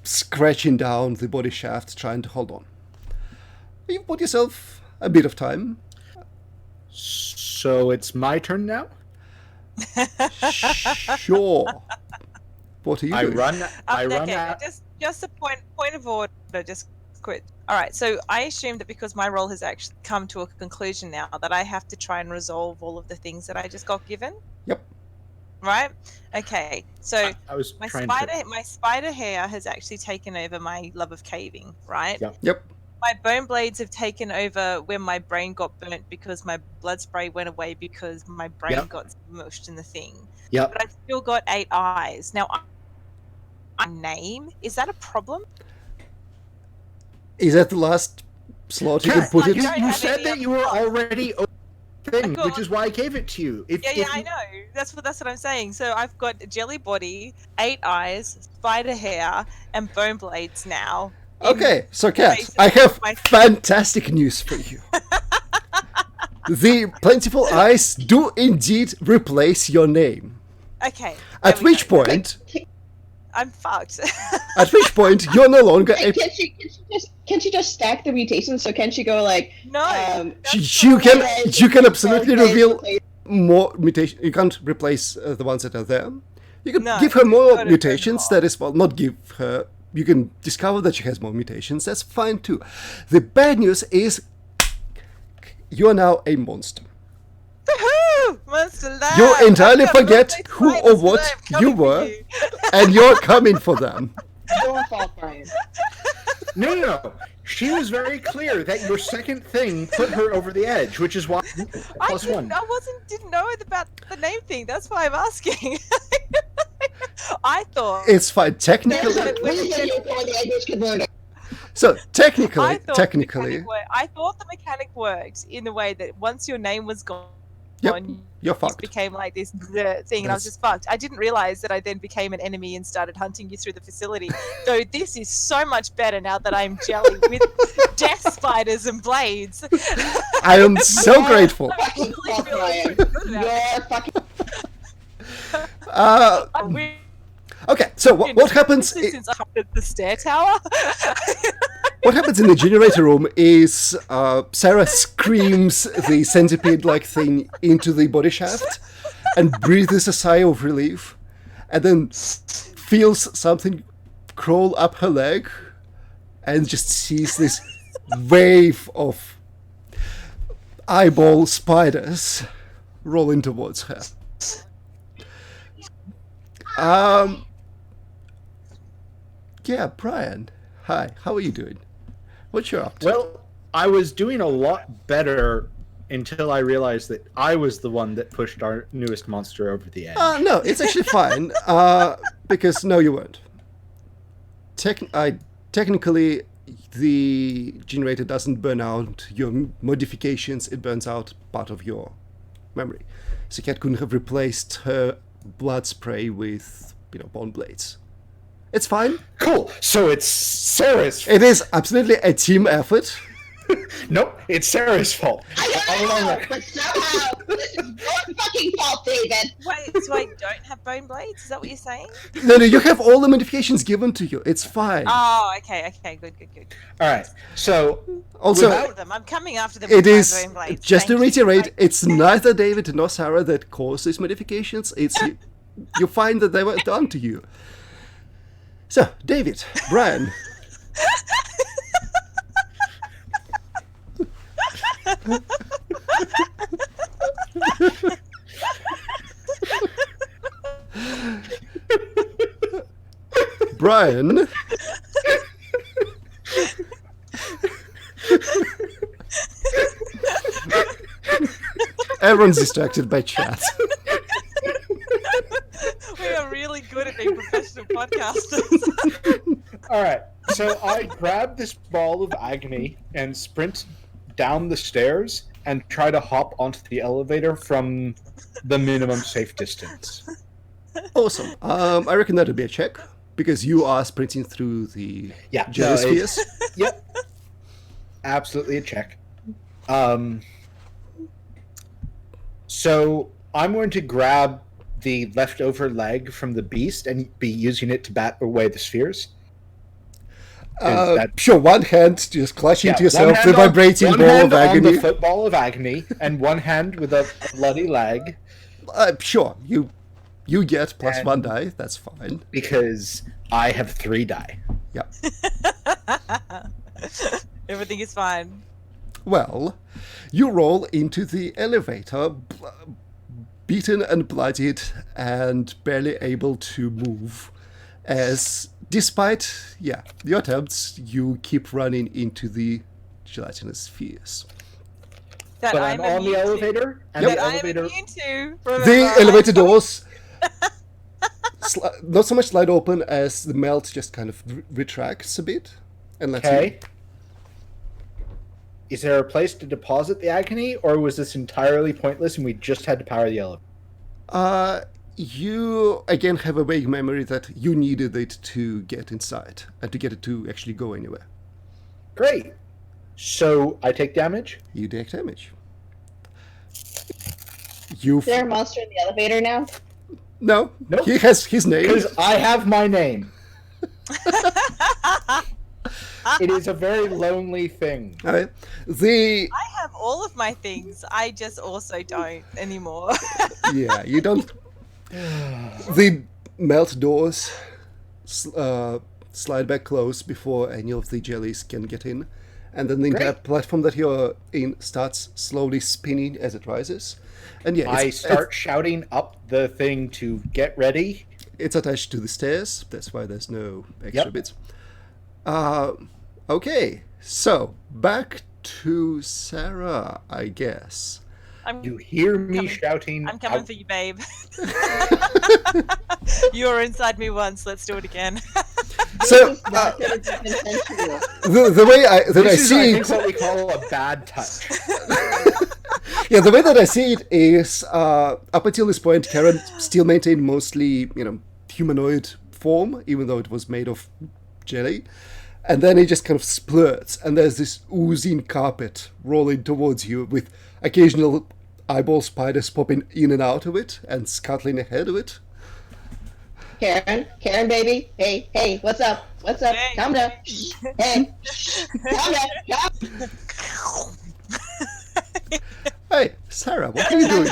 S3: scratching down the body shaft, trying to hold on. You put yourself a bit of time.
S2: So it's my turn now?
S3: Sure. What are you
S2: I
S3: doing?
S2: run
S1: Okay,
S2: out.
S1: just a point of order, just quick. All right, so I assume that because my role has actually come to a conclusion now, that I have to try and resolve all of the things that I just got given.
S3: Yep.
S1: Right. Okay. So
S2: I was
S1: my
S2: trying
S1: spider hair has actually taken over my love of caving. Right.
S2: Yep.
S3: Yep.
S1: My bone blades have taken over where my brain got burnt because my blood spray went away because my brain
S2: Yep.
S1: got mushed in the thing.
S2: Yep.
S1: But I've still got 8 eyes. Now, my name, is that a problem?
S3: Is that the last slot you can
S2: Kat,
S3: put
S1: I
S3: it?
S1: don't
S2: you
S1: have
S2: said
S1: any
S2: that
S1: other
S2: you were
S1: thoughts.
S2: already over the thing,
S1: got-
S2: which is why I gave it to you. If
S1: Yeah, I know. That's what I'm saying. So I've got jelly body, 8 eyes, spider hair, and bone blades now.
S3: Okay, so Kat,
S1: basis
S3: I have
S1: of my-
S3: fantastic news for you. The plentiful eyes do indeed replace your name.
S1: Okay.
S3: At
S1: there we
S3: which
S1: go.
S3: point,
S1: I'm fucked.
S3: you're no longer a.
S4: Can't she just stack the mutations? So can she go like
S1: No.
S4: that's
S3: You
S4: the
S3: you can absolutely
S4: replace-
S3: reveal more mutation. You can't replace the ones that are there. You can
S1: No,
S3: give her more
S1: gotta
S3: mutations.
S1: turn
S3: That is, well, not give her. You can discover that she has more mutations. That's fine too. The bad news is you are now a monster.
S1: Woohoo! Monster Lab!
S3: You entirely
S1: I've got
S3: forget
S1: roleplay
S3: who
S1: spiders
S3: or what
S1: today. I'm
S3: you
S1: coming for
S3: were,
S1: you.
S3: and you're coming for them.
S4: Your fault, Brian.
S2: No. She was very clear that your second thing put her over the edge, which is why plus one.
S1: I didn't know about the name thing. That's why I'm asking. I thought.
S3: It's fine. Technically, so
S1: I
S3: technically,
S1: thought I thought the mechanic worked in the way that once your name was gone,
S3: Yep,
S1: you
S3: you're
S1: just
S3: fucked.
S1: became like this bleh thing, and I was just fucked. I didn't realize that I then became an enemy and started hunting you through the facility. Though this is so much better now that I'm jelly with death spiders and blades.
S3: I am so grateful.
S4: Fucking fault, Brian. Your fucking
S1: I win
S3: Okay, so what happens?
S1: since I hopped at the stair tower.
S3: What happens in the generator room is Sarah screams the centipede-like thing into the body shaft and breathes a sigh of relief, and then feels something crawl up her leg and just sees this wave of eyeball spiders rolling towards her. Yeah, Brian. Hi, how are you doing? What you up to?
S2: Well, I was doing a lot better until I realized that I was the one that pushed our newest monster over the edge.
S3: No, it's actually fine. Because no, you weren't. Technically, the generator doesn't burn out your modifications; it burns out part of your memory. So Cat couldn't have replaced her blood spray with, bone blades. It's fine.
S2: Cool. So it's Sarah's.
S3: It is absolutely a team effort.
S2: Nope, it's Sarah's fault.
S4: I know, but somehow this is your fucking fault, David.
S1: Wait, so I don't have bone blades? Is that what you're saying?
S3: No, you have all the modifications given to you. It's fine.
S1: Oh, okay, good.
S2: All right. So
S3: Also,
S1: After them. I'm coming after them.
S3: it
S1: with my
S3: is,
S1: bone blades.
S3: just to
S1: Thank you.
S3: reiterate, it's neither David nor Sarah that caused these modifications. It's you find that they were done to you. So, David, Brian. Brian. Everyone's distracted by chat.
S1: We are really good at being professional podcasters.
S2: all right. So I grab this ball of agony and sprint down the stairs and try to hop onto the elevator from the minimum safe distance.
S3: Awesome. I reckon that'd be a check because you are sprinting through the
S2: Yeah. No,
S3: geospheres.
S2: Yep. Absolutely a check. So I'm going to grab the leftover leg from the beast and be using it to bat away the spheres.
S3: Sure, one hand just clutching to
S2: one
S3: yourself
S2: hand
S3: the vibrating
S2: one
S3: ball
S2: hand
S3: of
S2: on
S3: agony.
S2: the football of agony, and one hand with a bloody leg.
S3: Sure, you get plus
S2: And-
S3: one die. That's fine.
S2: Because I have 3 die.
S3: Yeah.
S1: Everything is fine.
S3: Well, you roll into the elevator, beaten and bloodied, and barely able to move. As, despite your attempts, you keep running into the gelatinous spheres.
S1: That
S2: But
S1: I'm
S2: I'm on the
S1: immune to.
S2: elevator, and
S1: That
S2: the
S1: I am
S2: elevator.
S1: immune to.
S3: The
S1: Remember,
S3: elevator
S1: I'm
S3: doors not so much slide open as the melt just kind of retracts a bit and lets
S2: Okay. Is there a place to deposit the agony, or was this entirely pointless and we just had to power the elevator?
S3: you again have a vague memory that you needed it to get inside and to get it to actually go anywhere.
S2: Great. So I take damage?
S3: You take damage. You
S4: Is there a monster in the elevator now?
S3: No,
S2: Nope.
S3: he has his name.
S2: Because I have my name. It is a very lonely thing.
S3: The
S1: I have all of my things. I just also don't anymore.
S3: yeah, you don't. The melt doors slide back close before any of the jellies can get in, and then the entire
S2: Great.
S3: platform that you're in starts slowly spinning as it rises. And yeah,
S2: I start shouting up the thing to get ready.
S3: it's attached to the stairs. That's why there's no extra
S2: Yep.
S3: bits. Okay, so back to Sarah, I guess.
S2: You hear me
S1: Coming.
S2: shouting.
S1: I'm coming
S2: out-
S1: for you, babe. You were inside me once. Let's do it again.
S3: So
S4: This is not gonna be consensual.
S3: the way I
S2: This is, I
S3: see
S2: think, what we call a bad touch.
S3: yeah, the way that I see it is up until this point, Karen still maintained mostly humanoid form, even though it was made of jelly. And then it just kind of splurts, and there's this oozing carpet rolling towards you with occasional eyeball spiders popping in and out of it and scuttling ahead of it.
S4: Karen, baby. Hey, what's up? What's up?
S1: Hey.
S4: Calm down. Shh. Hey, shh. Calm down.
S3: Hey, Sarah, what are you doing?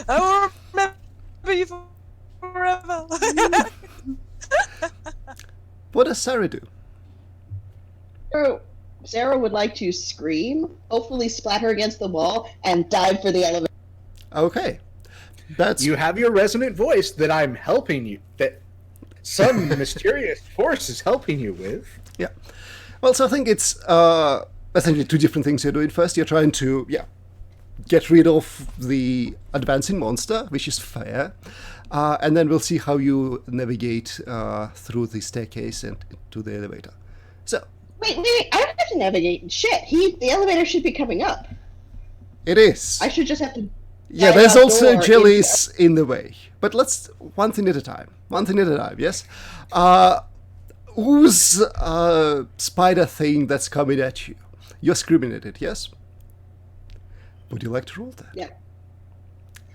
S1: I will remember you forever.
S3: What does Sarah do?
S4: Sarah would like to scream, hopefully splat her against the wall, and dive for the elevator.
S3: Okay. That's
S2: You have your resonant voice that I'm helping you, that some mysterious force is helping you with.
S3: yeah. Well, so I think it's essentially two different things you're doing. First, you're trying to get rid of the advancing monster, which is fair, and then we'll see how you navigate through the staircase and to the elevator. So
S4: Wait, I don't have to navigate. Shit, the elevator should be coming up.
S3: it is.
S4: I should just have to.
S3: Yeah,
S4: dive
S3: there's also
S4: outdoor
S3: jellies in the way. But let's one thing at a time. One thing at a time. Yes. Who's spider thing that's coming at you? You're screaming at it. Yes. Would you like to roll that?
S4: Yeah.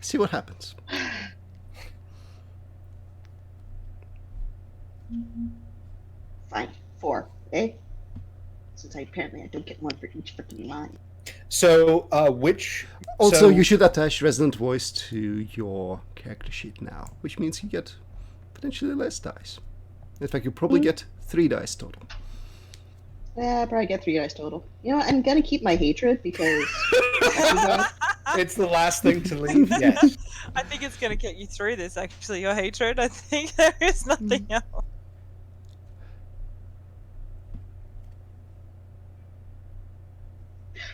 S3: See what happens.
S4: Fine, 4. Eh? Since I don't get one for each freaking line.
S2: So, which...
S3: Also,
S2: so-
S3: you should attach resonant voice to your character sheet now, which means you get potentially less dice. In fact, you probably get 3 dice total.
S4: Yeah, I probably get 3 dice total. You know what? I'm gonna keep my hatred because.
S2: It's the last thing to leave, yes.
S1: I think it's going to get you through this, actually, your hatred. I think there is nothing else.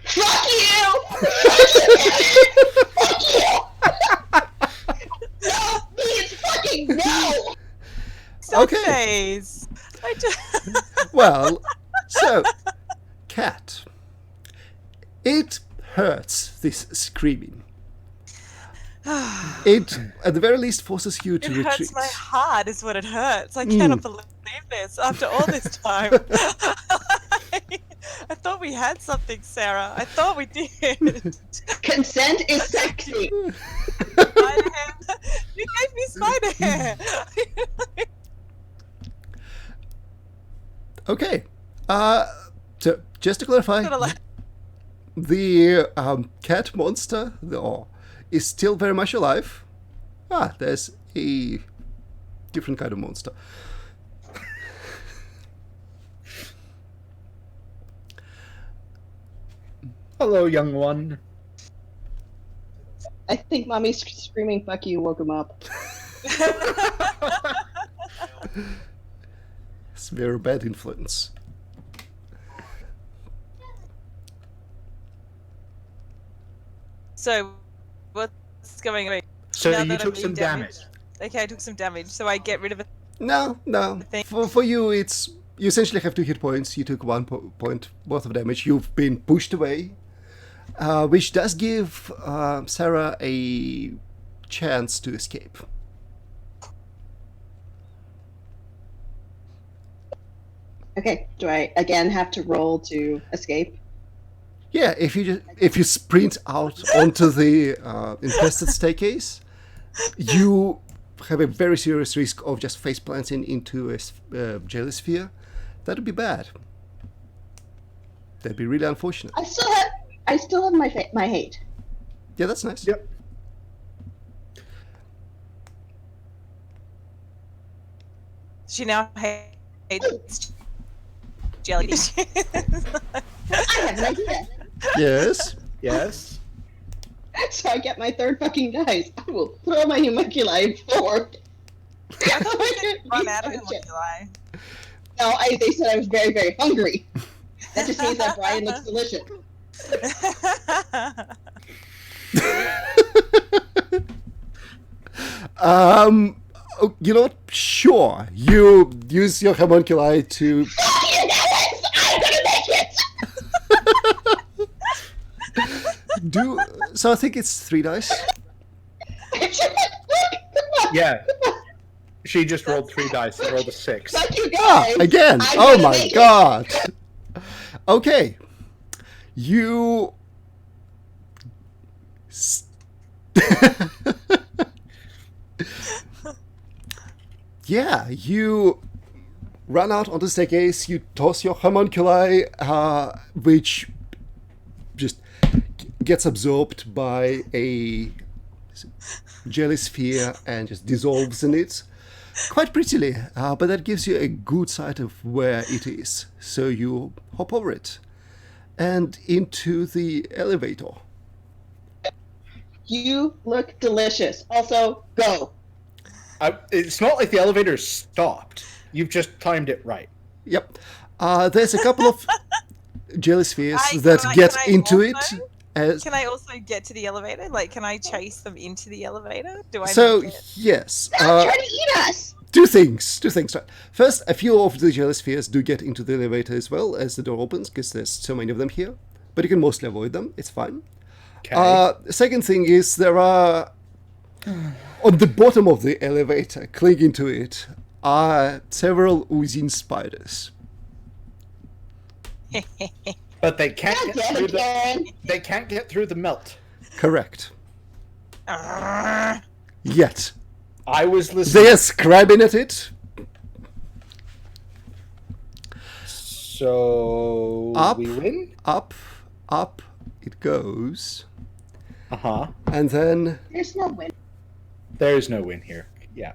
S4: Fuck you! Fuck you! No, please, fucking no!
S3: Okay.
S1: Phase. I just...
S3: Well, so, cat. It hurts, this screaming. It, at the very least, forces you to
S1: It
S3: retreat.
S1: hurts my heart, is what it hurts. I cannot believe this after all this time. I thought we had something, Sarah. I thought we did.
S4: Consent is sexy.
S1: Spider hair. You gave me spider hair.
S3: Okay. So, just to clarify,
S1: Gotta like-
S3: the cat monster is still very much alive. There's a different kind of monster.
S2: Hello, young one.
S4: I think mommy's screaming "fuck you" woke him up.
S3: It's a very bad influence.
S1: So, what's going on?
S2: So
S1: Now
S2: you
S1: that I'm
S2: took
S1: being
S2: some damage.
S1: damaged. Okay, I took some damage, so I get rid of it.
S3: No.
S1: Thank-
S3: For you, it's you essentially have 2 hit points. You took 1 point worth of damage. You've been pushed away, which does give Sarah a chance to escape.
S4: Okay, do I again have to roll to escape?
S3: Yeah, if you sprint out onto the infested staircase, you have a very serious risk of just face planting into a jelly sphere. That would be bad. That'd be really unfortunate.
S4: I still have my hate.
S3: Yeah, that's nice.
S2: Yep.
S1: She now hates jelly.
S4: I have an idea.
S3: Yes.
S2: Yes.
S4: So I get my third fucking dice. I will throw my homunculi forward.
S1: I thought we could run out of homunculi.
S4: No, they said I was very, very hungry. That just means that Brian looks delicious.
S3: You know what? Sure. You use your homunculi to.
S4: You guys! I'm gonna make it!
S3: So I think it's 3 dice.
S2: Yeah. She just rolled 3 dice and rolled a 6.
S4: Fuck you guys!
S3: Again!
S4: I'm
S3: Oh
S4: gonna
S3: my
S4: make it.
S3: god! Okay. You. Yeah, you run out on the staircase, you toss your homunculi, which just gets absorbed by a jelly sphere and just dissolves in it quite prettily, but that gives you a good sight of where it is. So you hop over it and into the elevator.
S4: You look delicious. Also, go.
S2: It's not like the elevator stopped. You've just timed it right.
S3: Yep. There's a couple of jelly spheres
S1: Can
S3: that
S1: I
S3: get into
S1: also-
S3: it. As,
S1: Can I also get to the elevator? Like, can I chase them into the elevator? Do I?
S3: so,
S1: make it?
S3: yes.
S4: Stop trying to eat us!
S3: Two things. Right. First, a few of the jelly spheres do get into the elevator as well as the door opens, because there's so many of them here. But you can mostly avoid them. It's fine.
S2: Okay.
S3: Second thing is there are, on the bottom of the elevator, clinging to it, are several oozing spiders.
S2: But they can't
S4: God
S2: get
S4: damn
S2: through
S4: it,
S2: the.
S4: Karen!
S2: They can't get through the melt.
S3: Correct.
S1: Arrgh.
S3: Yet.
S2: I was listening.
S3: They are scribing at it.
S2: So
S3: Up.
S2: we win.
S3: Up it goes.
S2: Uh-huh.
S3: And then
S4: There's no win.
S2: There's no win here. Yeah.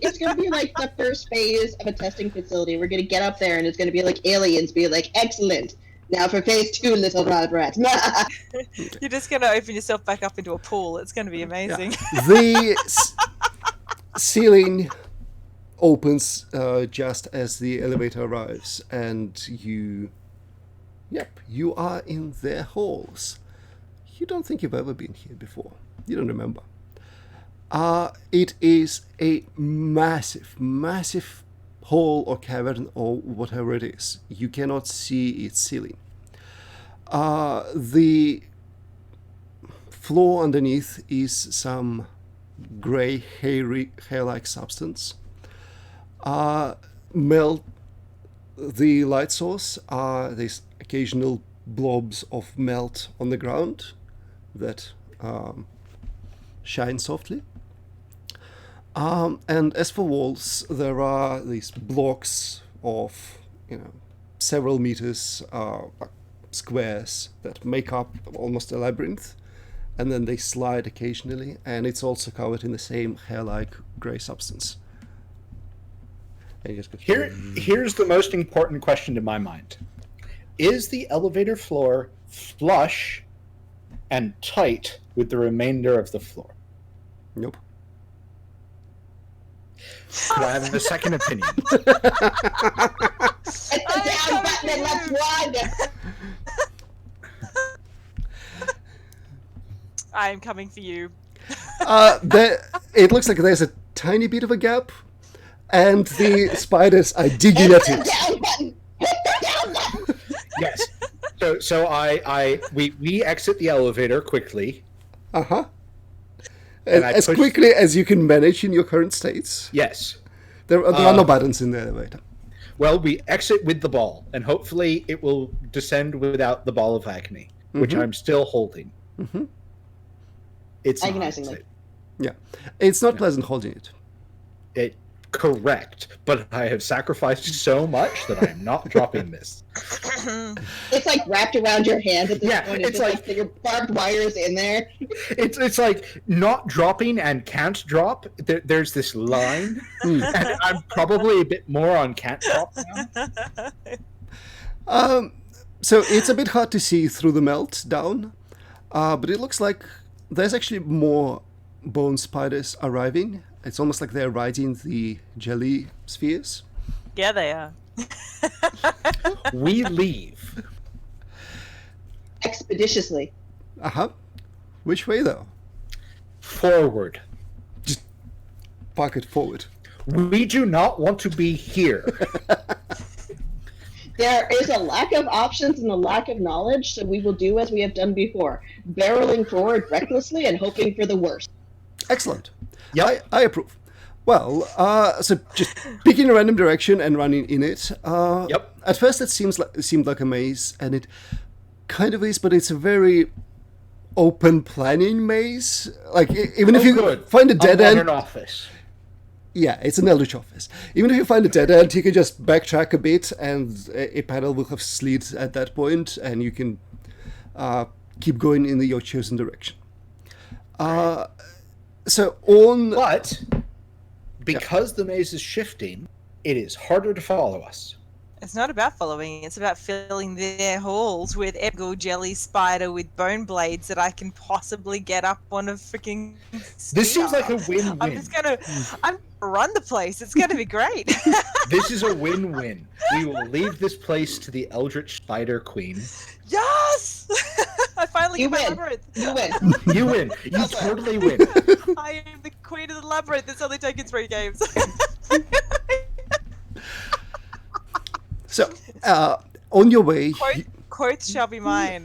S4: It's gonna be like the first phase of a testing facility. We're gonna get up there and it's gonna be like aliens be like, excellent. Now for phase 2, little rat.
S1: You're just gonna open yourself back up into a pool. It's gonna be amazing.
S3: the ceiling opens just as the elevator arrives, and you are in their halls. You don't think you've ever been here before. You don't remember. It is a massive hole or cavern or whatever it is. You cannot see its ceiling. The floor underneath is some grey, hair-like substance. The light source are these occasional blobs of melt on the ground that shine softly. And as for walls, there are these blocks of, several meters squares that make up almost a labyrinth, and then they slide occasionally, and it's also covered in the same hair-like grey substance. And you just go,
S2: Here's the most important question to my mind. Is the elevator floor flush and tight with the remainder of the floor?
S3: Nope.
S2: Could I have a second opinion?
S4: Hit the down button and let's run!
S1: I am coming for you.
S3: It looks like there's a tiny bit of a gap, and the spiders are digging at
S4: Hit the
S3: it.
S4: down button! Hit the down button!
S2: Yes. we exit the elevator quickly.
S3: Uh-huh.
S2: And I
S3: As
S2: push-
S3: quickly as you can manage in your current states.
S2: Yes.
S3: There are no buttons in the elevator.
S2: Well, we exit with the ball, and hopefully it will descend without the ball of agony, which I'm still holding.
S3: Mm-hmm.
S2: It's not,
S4: Agonizingly.
S3: Yeah. It's not pleasant holding it.
S2: it correct, but I have sacrificed so much that I am not dropping this.
S4: It's like wrapped around your hand at this
S2: Yeah,
S4: point.
S2: it's
S4: It's just like your barbed wires in there.
S2: It's like not dropping and can't drop. There's this line, and I'm probably a bit more on can't drop now.
S3: So it's a bit hard to see through the meltdown, but it looks like there's actually more bone spiders arriving. It's almost like they're riding the jelly spheres.
S1: Yeah, they are.
S2: We leave.
S4: Expeditiously.
S3: Uh-huh. Which way, though?
S2: Forward.
S3: Park it forward.
S2: We do not want to be here.
S4: There is a lack of options and a lack of knowledge, so we will do as we have done before, barreling forward recklessly and hoping for the worst.
S3: Excellent.
S2: Yeah.
S3: I approve. Well, so just picking a random direction and running in it.
S2: Yep.
S3: At first, it seemed like a maze, and it kind of is, but it's a very open planning maze. Like even if you
S2: good.
S3: find a dead
S2: modern
S3: end,
S2: office.
S3: yeah, it's an eldritch office. Even if you find a dead end, you can just backtrack a bit, and a panel will have slid at that point, and you can keep going in your chosen direction. So on.
S2: But because the maze is shifting, it is harder to follow us.
S1: It's not about following, it's about filling their halls with epical jelly spider with bone blades that I can possibly get up on a freaking
S2: This seems like a win-win.
S1: I'm run the place. It's gonna be great.
S2: This is a win-win. We will leave this place to the Eldritch Spider Queen.
S1: Yes! I finally
S4: You
S1: get my
S4: win.
S1: labyrinth.
S4: You win.
S2: You win. You totally win.
S1: I am the queen of the labyrinth. It's only taken 3 games.
S3: So on your way,
S1: Quotes shall be mine.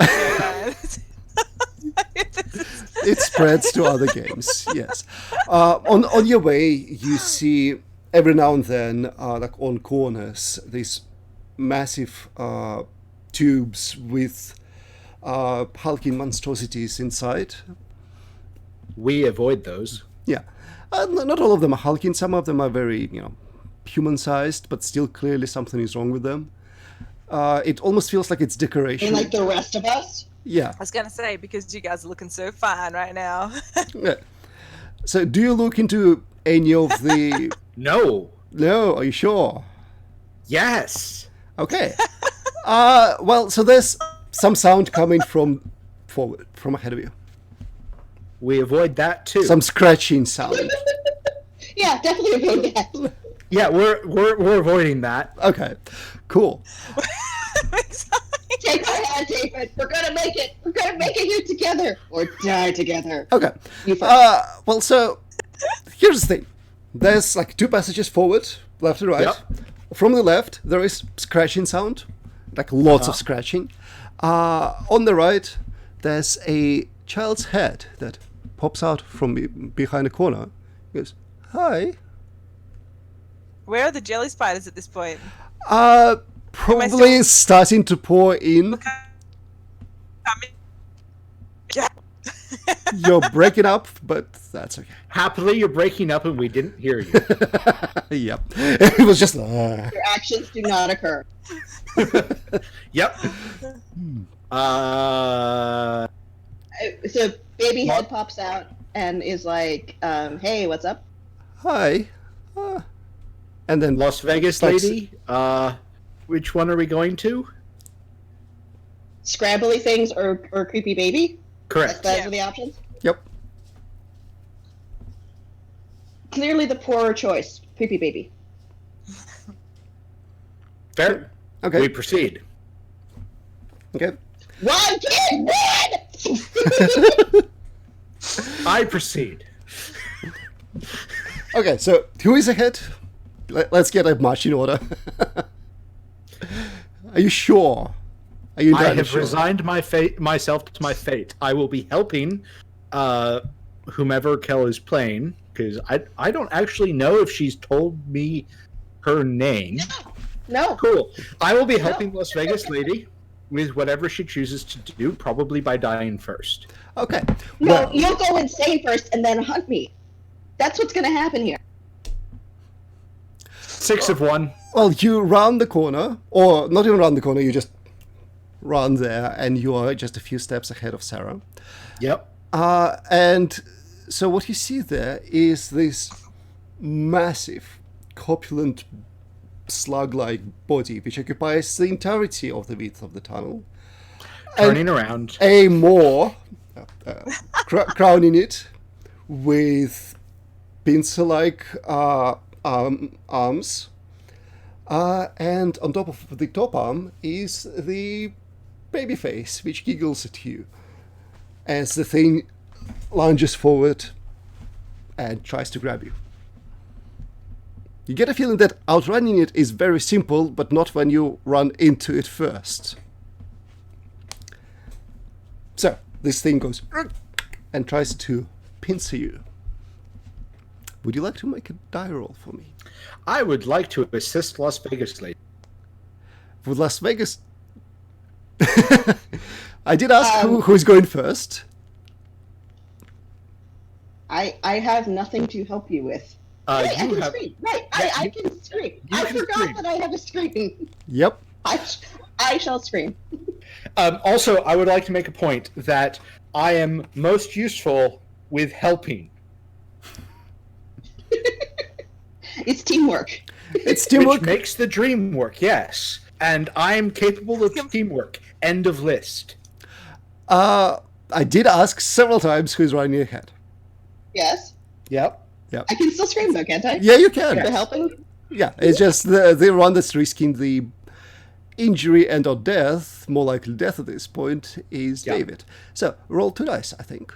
S3: it spreads to other games. Yes. On your way, you see every now and then, like on corners, these massive tubes with hulking monstrosities inside.
S2: We avoid those.
S3: Yeah. Not all of them are hulking. Some of them are very, human-sized, but still clearly something is wrong with them. It almost feels like it's decoration.
S4: And like the rest of us.
S3: Yeah.
S1: I was gonna say, because you guys are looking so fine right now.
S3: Yeah. So do you look into any of the...
S2: No.
S3: No, are you sure?
S2: Yes.
S3: Okay. Well, so there's some sound coming from forward, from ahead of you.
S2: We avoid that too.
S3: Some scratching sound.
S4: Yeah, definitely avoid that.
S2: Yeah, we're avoiding that.
S3: Okay, cool.
S4: Take my hand, David. We're gonna make it. We're gonna make it here together or die together.
S3: Okay.
S4: You first.
S3: Well, so here's the thing. There's like 2 passages forward, left and right.
S2: Yep.
S3: From the left, there is scratching sound, like lots of scratching. On the right, there's a child's head that pops out from behind a corner. He goes, "Hi."
S1: Where are the jelly spiders at this point?
S3: Probably starting to pour in.
S1: Yeah.
S3: You're breaking up, but that's okay.
S2: Happily, you're breaking up and we didn't hear you.
S3: Yep. It was just...
S4: Your actions do not occur.
S2: Yep.
S4: So baby head pops out and is like, "Hey, what's up?"
S3: Hi. And then...
S2: Las Vegas
S3: Like-
S2: lady. Which one are we going to?
S4: Scrabbly things or creepy baby?
S2: Correct.
S4: Those are the options.
S3: Yep.
S4: Clearly the poorer choice. Creepy baby.
S2: Fair.
S3: Okay.
S2: We proceed.
S3: Okay.
S4: Run, kid, run!
S2: I proceed.
S3: Okay, so who is ahead? Let's get a marching order. Are you sure? Are you
S2: I
S3: entirely
S2: have
S3: sure?
S2: resigned myself to my fate. I will be helping whomever Kel is playing, because I don't actually know if she's told me her name.
S4: No.
S2: Cool. I will be helping Las Vegas Lady with whatever she chooses to do, probably by dying first.
S3: Okay.
S4: No,
S3: Well,
S4: you'll go insane first and then hunt me. That's what's gonna happen here.
S2: 6 of 1.
S3: well, you round the corner, or not even round the corner. You just run there, and you are just a few steps ahead of Sarah.
S2: Yep.
S3: And so what you see there is this massive, corpulent, slug-like body which occupies the entirety of the width of the tunnel.
S2: Turning around.
S3: A more crowning it with pincer-like arms, and on top of the top arm is the baby face which giggles at you as the thing lunges forward and tries to grab you. You get a feeling that outrunning it is very simple, but not when you run into it first. So, this thing goes and tries to pincer you. Would you like to make a die roll for me?
S2: I would like to assist Las Vegas Lady.
S3: With Las Vegas... I did ask who's going first.
S4: I have nothing to help you with. Right, I can scream. Right, I can scream. I forgot that I have a scream.
S3: Yep.
S4: I shall scream.
S2: Also, I would like to make a point that I am most useful with helping.
S4: It's teamwork.
S3: It's teamwork.
S2: Which makes the dream work, yes. And I am capable of teamwork. End of list.
S3: I did ask several times who's running ahead.
S4: Yes.
S2: Yep.
S4: I can still scream though, can't I?
S3: Yeah, you can.
S4: For helping?
S3: Yeah, it's just the one that's risking the injury and or death, more likely death at this point, is David. So, roll 2 dice, I think.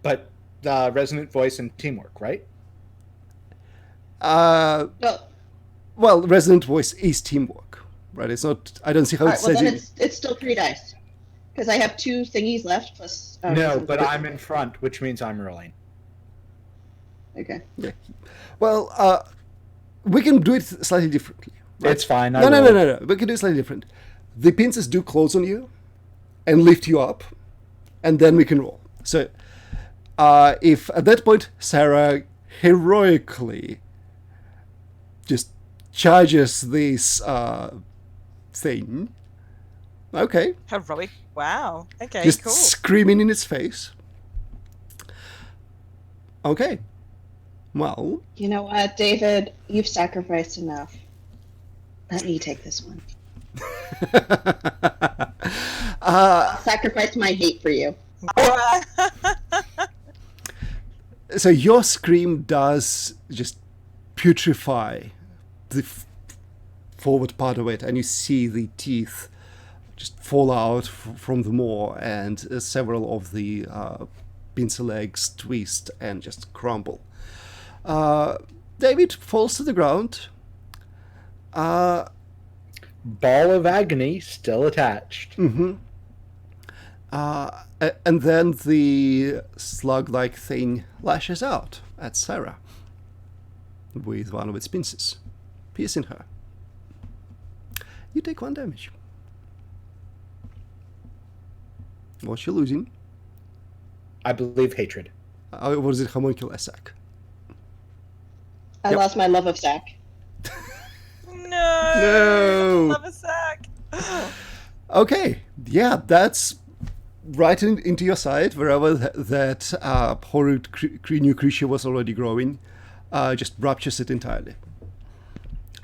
S2: But resonant voice and teamwork, right?
S4: No.
S3: Well, resonant voice is teamwork, right? It's not... I don't see how
S4: All
S3: it
S4: right, well
S3: says
S4: then it's still 3 dice. Because I have 2 thingies left plus...
S2: No, but I'm in front, which means I'm rolling.
S4: Okay.
S3: Yeah. Well, we can do it slightly differently. Right?
S2: It's fine.
S3: No. We can do it slightly different. The pincers do close on you and lift you up, and then we can roll. So, if at that point Sarah heroically just charges this thing, okay.
S1: Heroic. Wow. Okay,
S3: Just
S1: cool.
S3: screaming in its face. Okay. Well,
S4: You know what, David? You've sacrificed enough. Let me take this one. I'll sacrifice my hate for you.
S3: so your scream does just putrefy the forward part of it, and you see the teeth just fall out from the maw, and several of the pincer legs twist and just crumble. David falls to the ground.
S2: Ball of agony still attached.
S3: Mm-hmm. And then the slug-like thing lashes out at Sarah with one of its pincers, piercing her. You take 1 damage. What's she losing?
S2: I believe hatred.
S3: What is it? Homunculus sack.
S4: I lost my love of sack.
S1: No. Love a sack.
S3: Okay, yeah, that's right into your side, wherever that horrid new creature was already growing. Just ruptures it entirely.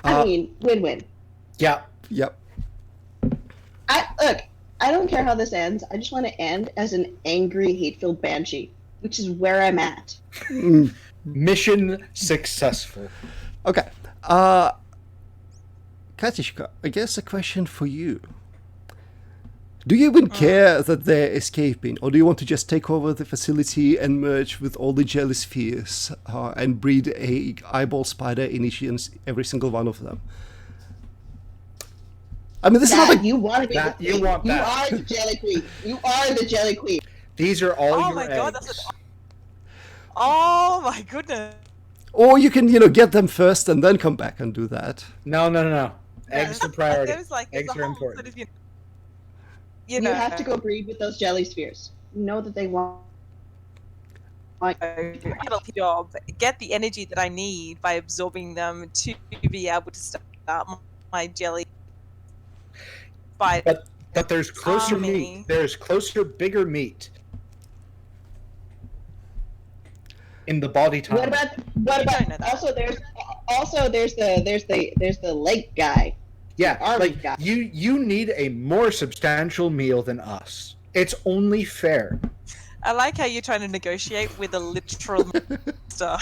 S4: I mean, win-win.
S2: Yeah.
S3: Yep.
S4: Look, I don't care how this ends. I just want to end as an angry, hate-filled banshee, which is where I'm at.
S2: Mission successful.
S3: Okay. Katishka, I guess a question for you. Do you even care that they're escaping, or do you want to just take over the facility and merge with all the jelly spheres and breed a eyeball spider in each and every single one of them? I mean, this is not
S4: That
S3: a...
S4: you want to be
S2: That
S4: the
S2: you
S4: queen.
S2: want
S4: You
S2: that.
S4: are the jelly queen. You are the jelly queen.
S2: These are all
S1: Oh
S2: your
S1: my god, that's
S2: eggs.
S1: Oh my goodness.
S3: Or you can, get them first and then come back and do that.
S2: No. Eggs
S1: Yeah,
S2: are priority.
S1: There's like
S2: Eggs
S1: there's a
S2: are
S1: whole
S2: important.
S1: sort of,
S4: You have to go breed with those jelly spheres. You know that they want.
S1: Job, get the energy that I need by absorbing them to be able to start my jelly spider
S2: But there's closer meat.
S1: army.
S2: There's closer, bigger meat in the body time.
S4: What about
S1: don't know that.
S4: there's the lake guy.
S2: Yeah,
S4: army
S2: like
S4: guy.
S2: you need a more substantial meal than us. It's only fair.
S1: I like how you're trying to negotiate with a literal monster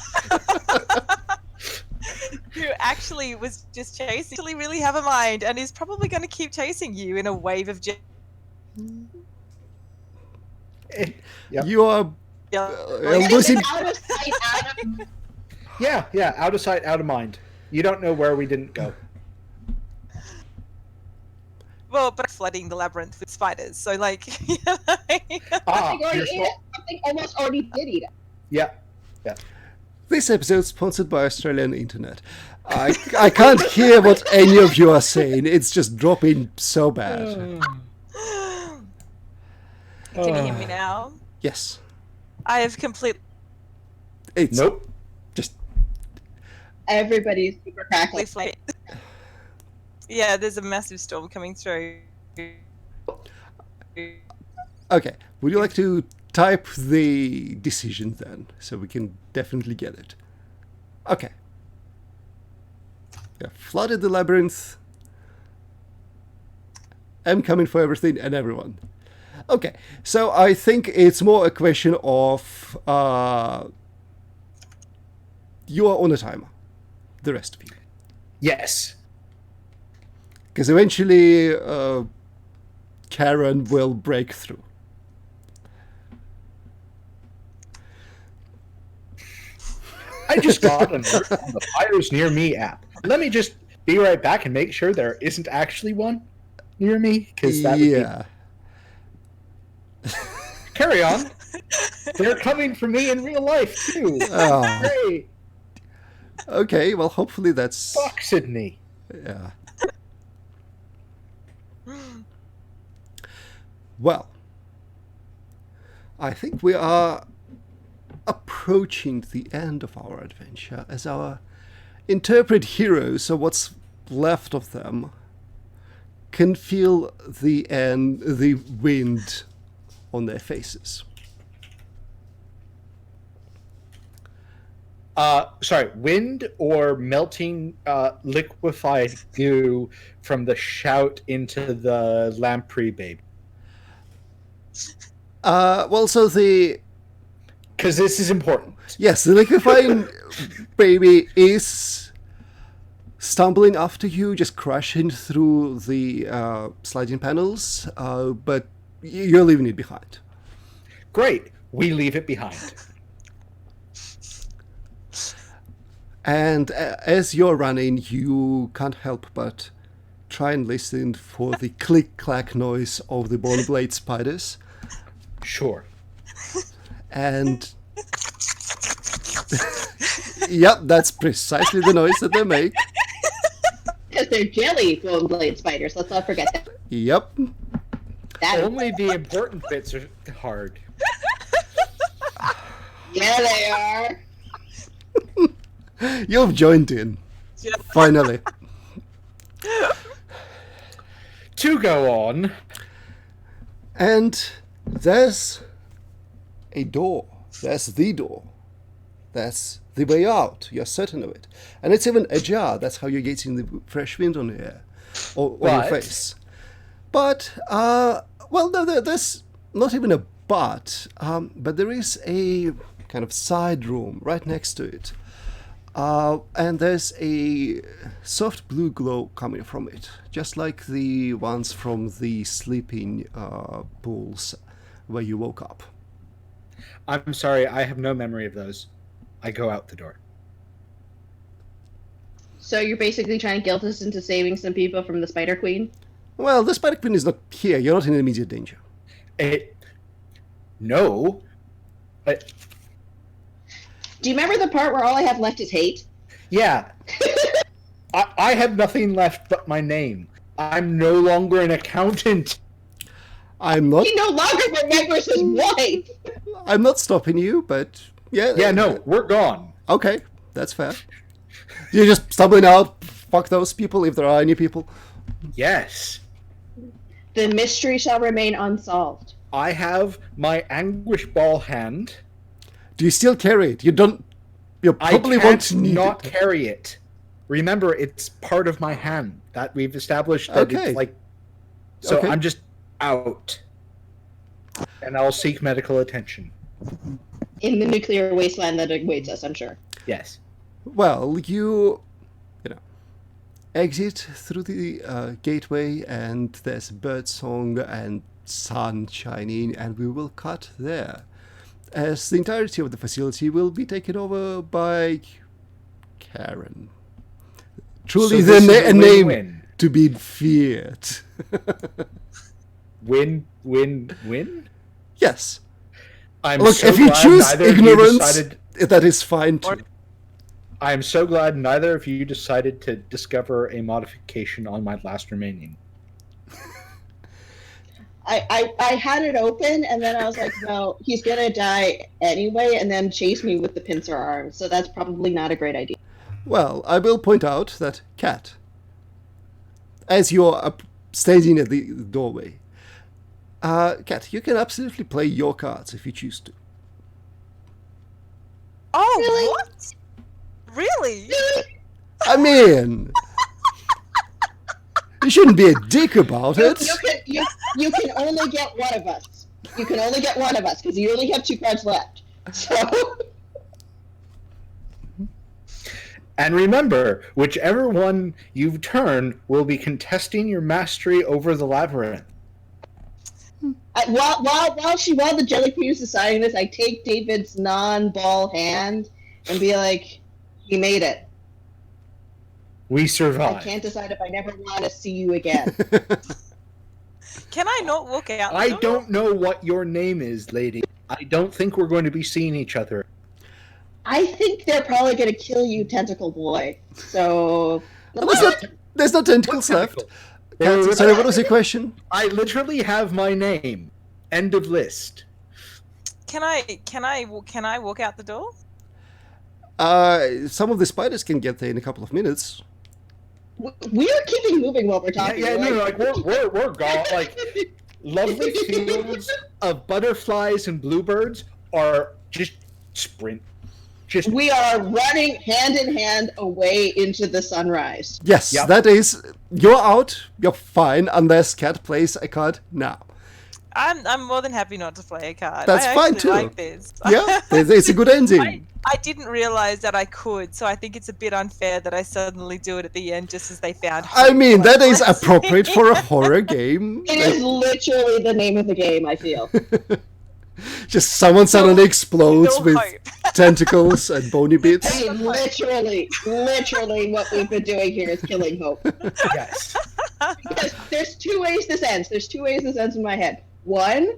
S1: who actually was just chasing. Actually, really have a mind, and is probably going to keep chasing you in a wave of
S2: Yep.
S3: You are losing...
S4: Out of sight, out of
S2: Yeah, out of sight, out of mind. You don't know where we didn't go.
S1: Well, but flooding the labyrinth with spiders. So, like,
S2: Ah,
S4: something already
S2: you're
S4: ate it. Something almost already did eat it.
S2: yeah.
S3: This episode is sponsored by Australian Internet. I can't hear what any of you are saying. It's just dropping so bad.
S1: can you hear me now?
S3: Yes.
S1: I have completely
S3: It's
S2: Nope.
S3: just...
S4: Everybody's super crackly.
S1: flamed. Yeah, there's a massive storm coming through.
S3: Okay. Would you like to type the decision then, so we can definitely get it? Okay. Yeah, flooded the labyrinth. I'm coming for everything and everyone. Okay, so I think it's more a question of you are on a timer, the rest of you,
S2: Yes.
S3: because eventually Karen will break through.
S2: I just got an alert on the Fires Near Me app. Let me just be right back and make sure there isn't actually one near me, because that would
S3: Yeah.
S2: be... Carry on. They're coming for me in real life, too.
S3: Oh,
S2: Great.
S3: okay, well, hopefully that's...
S2: Fuck Sydney.
S3: Yeah. Well, I think we are approaching the end of our adventure as our interpret heroes, or what's left of them, can feel the wind on their faces.
S2: Sorry, wind or melting liquefied goo from the shout into the lamprey babe?
S3: Well, so the...
S2: Because this is important.
S3: Yes, the liquefying baby is stumbling after you, just crashing through the sliding panels, but you're leaving it behind.
S2: Great. We leave it behind.
S3: And as you're running, you can't help but try and listen for the click-clack noise of the bone blade spiders.
S2: Sure.
S3: And yep, that's precisely the noise that they make.
S4: Because they're jelly bone blade spiders. Let's not forget that.
S3: Yep.
S2: Only the important bits are hard.
S4: Yeah, they are.
S3: You've joined in. Finally.
S2: To go on.
S3: And there's a door. There's the door. That's the way out. You're certain of it. And it's even ajar. That's how you're getting the fresh wind on your hair. Or on your
S2: But-
S3: face. But, well, no, there's not even a but there is a kind of side room right next to it. And there's a soft blue glow coming from it, just like the ones from the sleeping pools where you woke up.
S2: I'm sorry, I have no memory of those. I go out the door.
S4: So you're basically trying to guilt us into saving some people from the Spider Queen?
S3: Well, the Spider Queen is not here. You're not in immediate danger.
S2: No.
S4: Do you remember the part where all I have left is hate?
S2: Yeah. I have nothing left but my name. I'm no longer an accountant.
S3: I'm not.
S4: He no longer remembers his wife.
S3: I'm not stopping you, but yeah.
S2: Yeah, no, we're gone.
S3: Okay, that's fair. You're just stumbling out. Fuck those people if there are any people.
S2: Yes.
S4: The mystery shall remain unsolved.
S2: I have my anguish ball hand.
S3: Do you still carry it? You don't. You probably
S2: I
S3: won't
S2: can't
S3: need
S2: not
S3: it.
S2: carry it. Remember, it's part of my hand. That we've established that
S3: Okay.
S2: it's like... So
S3: Okay.
S2: I'm just out. And I'll seek medical attention.
S4: In the nuclear wasteland that awaits us, I'm sure.
S2: Yes.
S3: Well, you know, exit through the gateway, and there's bird song and sun shining, and we will cut there, as the entirety of the facility will be taken over by Karen. Truly,
S2: So this is
S3: a
S2: a
S3: name
S2: win-win.
S3: to be feared.
S2: Win, win, win?
S3: Yes.
S2: I'm
S3: Look,
S2: so
S3: if you
S2: glad
S3: choose
S2: neither of you
S3: ignorance,
S2: decided...
S3: that is fine too.
S2: I am so glad neither of you decided to discover a modification on my last remaining.
S4: I had it open, and then I was like, well, he's gonna die anyway, and then chase me with the pincer arm, so that's probably not a great idea.
S3: Well, I will point out that Cat, as you're standing at the doorway, Cat, you can absolutely play your cards if you choose to.
S1: Oh,
S4: Really?
S1: what? Really?
S3: I mean, you shouldn't be a dick about
S4: You,
S3: it.
S4: you can only get one of us. You can only get one of us, because you only have 2 cards left. So,
S2: And remember, whichever one you turn will be contesting your mastery over the labyrinth.
S4: while the Jelly Queen is deciding this, I take David's non-ball hand and be like, he made it.
S2: We
S4: I
S2: survive.
S4: can't decide if I never want to see you again.
S1: Can I not walk out? The
S2: I
S1: door?
S2: don't know what your name is, lady. I don't think we're going to be seeing each other.
S4: I think they're probably going to kill you, Tentacle Boy. So,
S3: There's no tentacles
S2: What
S3: left.
S2: tentacle?
S3: Cat, sorry, what was your question?
S2: I literally have my name. End of list.
S1: Can I walk out the door?
S3: Some of the spiders can get there in a couple of minutes.
S4: we're keeping moving while we're talking.
S2: Yeah, no,
S4: right?
S2: like we're gone. Like lovely fields of butterflies and bluebirds are just sprint. Just
S4: We are running hand in hand away into the sunrise.
S3: Yes,
S2: Yep.
S3: that is. You're out. You're fine unless Cat plays a card now.
S1: I'm more than happy not to play a card.
S3: That's
S1: I
S3: fine,
S1: actually
S3: too.
S1: Like this.
S3: Yeah, it's a good ending.
S1: I didn't realize that I could, so I think it's a bit unfair that I suddenly do it at the end just as they found.
S3: I mean,
S1: hope.
S3: that is appropriate for a horror game.
S4: It is literally the name of the game, I feel.
S3: Just someone suddenly explodes
S1: No
S3: with
S1: hope.
S3: tentacles and bony bits.
S4: I mean, literally what we've been doing here is killing hope.
S2: yes.
S4: Because there's 2 ways this ends. There's 2 ways this ends in my head. 1,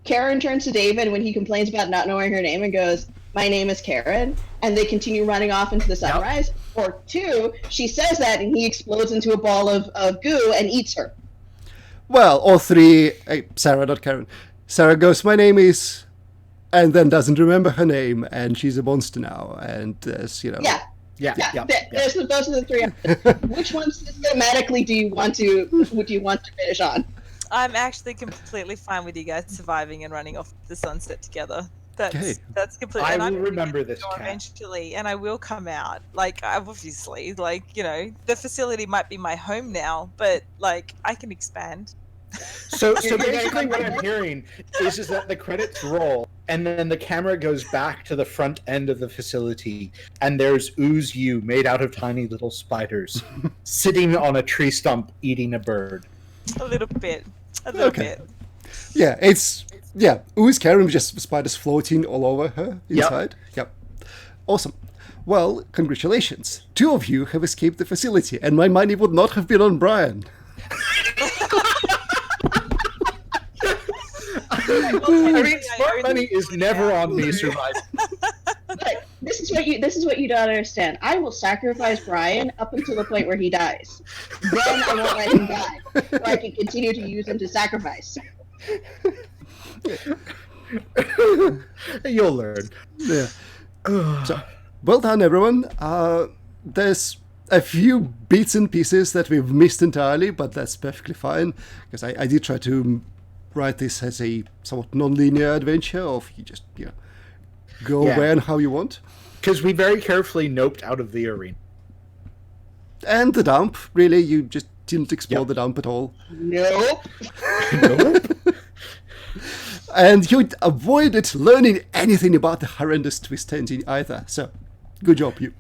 S4: Karen turns to David when he complains about not knowing her name and goes, "My name is Karen," and they continue running off into the sunrise. Or 2, she says that and he explodes into a ball of goo and eats her.
S3: Well, or 3, Sarah, not Karen. Sarah goes, "My name is," and then doesn't remember her name, and she's a monster now, and there's,
S4: Yeah,
S2: Yeah.
S4: those are the 3 options. Which one systematically do you want to finish on?
S1: I'm actually completely fine with you guys surviving and running off the sunset together.
S3: Okay.
S1: That's completely.
S2: I
S1: and I'm
S2: will
S1: gonna
S2: remember
S1: get the
S2: this,
S1: door
S2: Kat.
S1: eventually, and I will come out. Like, obviously, like, you know, the facility might be my home now, but like I can expand.
S2: So basically what I'm hearing is that the credits roll and then the camera goes back to the front end of the facility and there's Ooze You made out of tiny little spiders sitting on a tree stump eating a bird.
S1: A little bit. A little
S3: Okay.
S1: bit.
S3: Yeah, Ooze Karen, just spiders floating all over her inside. Yep. Awesome. Well, congratulations. 2 of you have escaped the facility, and my money would not have been on Brian.
S2: I mean, smart money is never on me surviving.
S4: But this is what you don't understand. I will sacrifice Brian up until the point where he dies. Then I won't let him die, so I can continue to use him to sacrifice.
S2: You'll learn.
S3: Yeah. So, well done, everyone. There's a few bits and pieces that we've missed entirely, but that's perfectly fine, because I did try to write this as a somewhat non-linear adventure of you just go where and how you want.
S2: Because we very carefully noped out of the arena.
S3: And the dump, really, you just didn't explore the dump at all.
S4: Nope.
S2: Nope.
S3: And you avoided learning anything about the horrendous twist ending either. So, good job, you.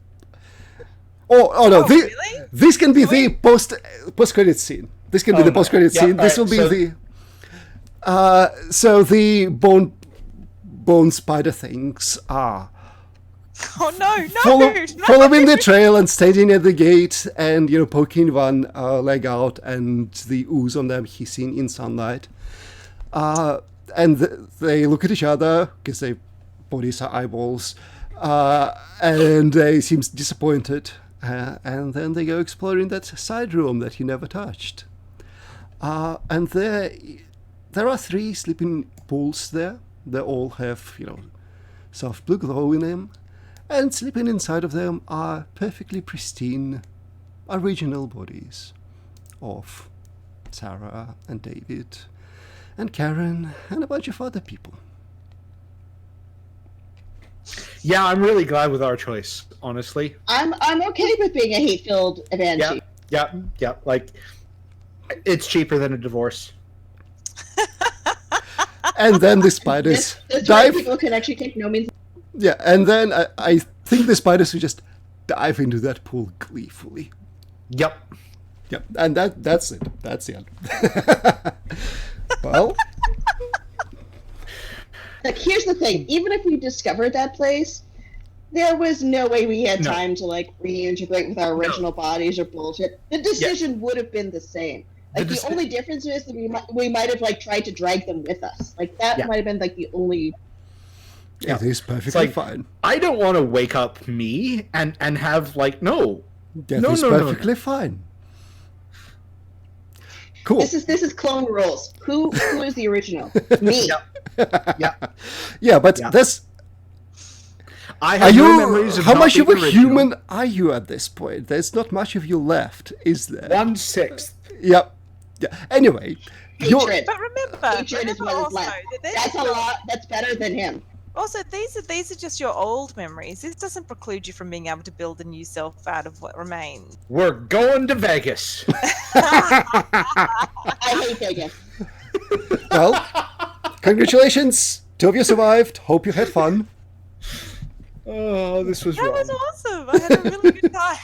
S3: Oh no!
S1: Really?
S3: This can be the post-credit scene. This can be the post-credit scene. This will be the. So the bone spider things are.
S1: Oh no!
S3: Following the trail and standing at the gate and poking one leg out and the ooze on them hissing in sunlight. And they look at each other because their bodies are eyeballs, and they seem disappointed. And then they go exploring that side room that you never touched. And there are 3 sleeping pools there. They all have, soft blue glow in them. And sleeping inside of them are perfectly pristine, original bodies of Sarah and David and Karen and a bunch of other people.
S2: Yeah, I'm really glad with our choice, honestly.
S4: I'm okay with being a hate-filled banshee.
S2: Yeah. Like, it's cheaper than a divorce.
S3: And then the spiders
S4: That's
S3: dive.
S4: why people can actually take no means.
S3: Yeah, and then I think the spiders will just dive into that pool gleefully.
S2: Yep.
S3: Yep, and that's it. That's the end. Well,
S4: Like, here's the thing. Even if we discovered that place, there was no way we had
S2: No.
S4: time to, reintegrate with our original bodies or bullshit. The decision would have been the same. Like, the only difference is that we might have, tried to drag them with us. Like, that might have been, the only...
S3: it is perfectly fine.
S2: I don't want to wake up me and have, no.
S3: That
S2: No,
S3: is
S2: no, no,
S3: perfectly fine. Cool.
S4: This is Clone Rules. Who is the original? Me.
S3: Yeah, but that's...
S2: I
S3: Are
S2: have no
S3: you...
S2: memories of
S3: How
S2: not
S3: much of a
S2: being original.
S3: human are you at this point? There's not much of you left, is there?
S2: 1/6.
S3: Yep. Yeah. Anyway, you're...
S4: Hatred.
S1: But remember
S4: Hatred is what is
S1: also
S4: left.
S1: that they're
S4: That's a
S1: just
S4: lot. That's better than him.
S1: Also, these are just your old memories. This doesn't preclude you from being able to build a new self out of what remains.
S2: We're going to Vegas.
S4: I hate Vegas.
S3: Well, congratulations. 2 of you survived. Hope you had fun.
S2: Oh, this was
S1: That
S2: wrong.
S1: was awesome. I had a really good time.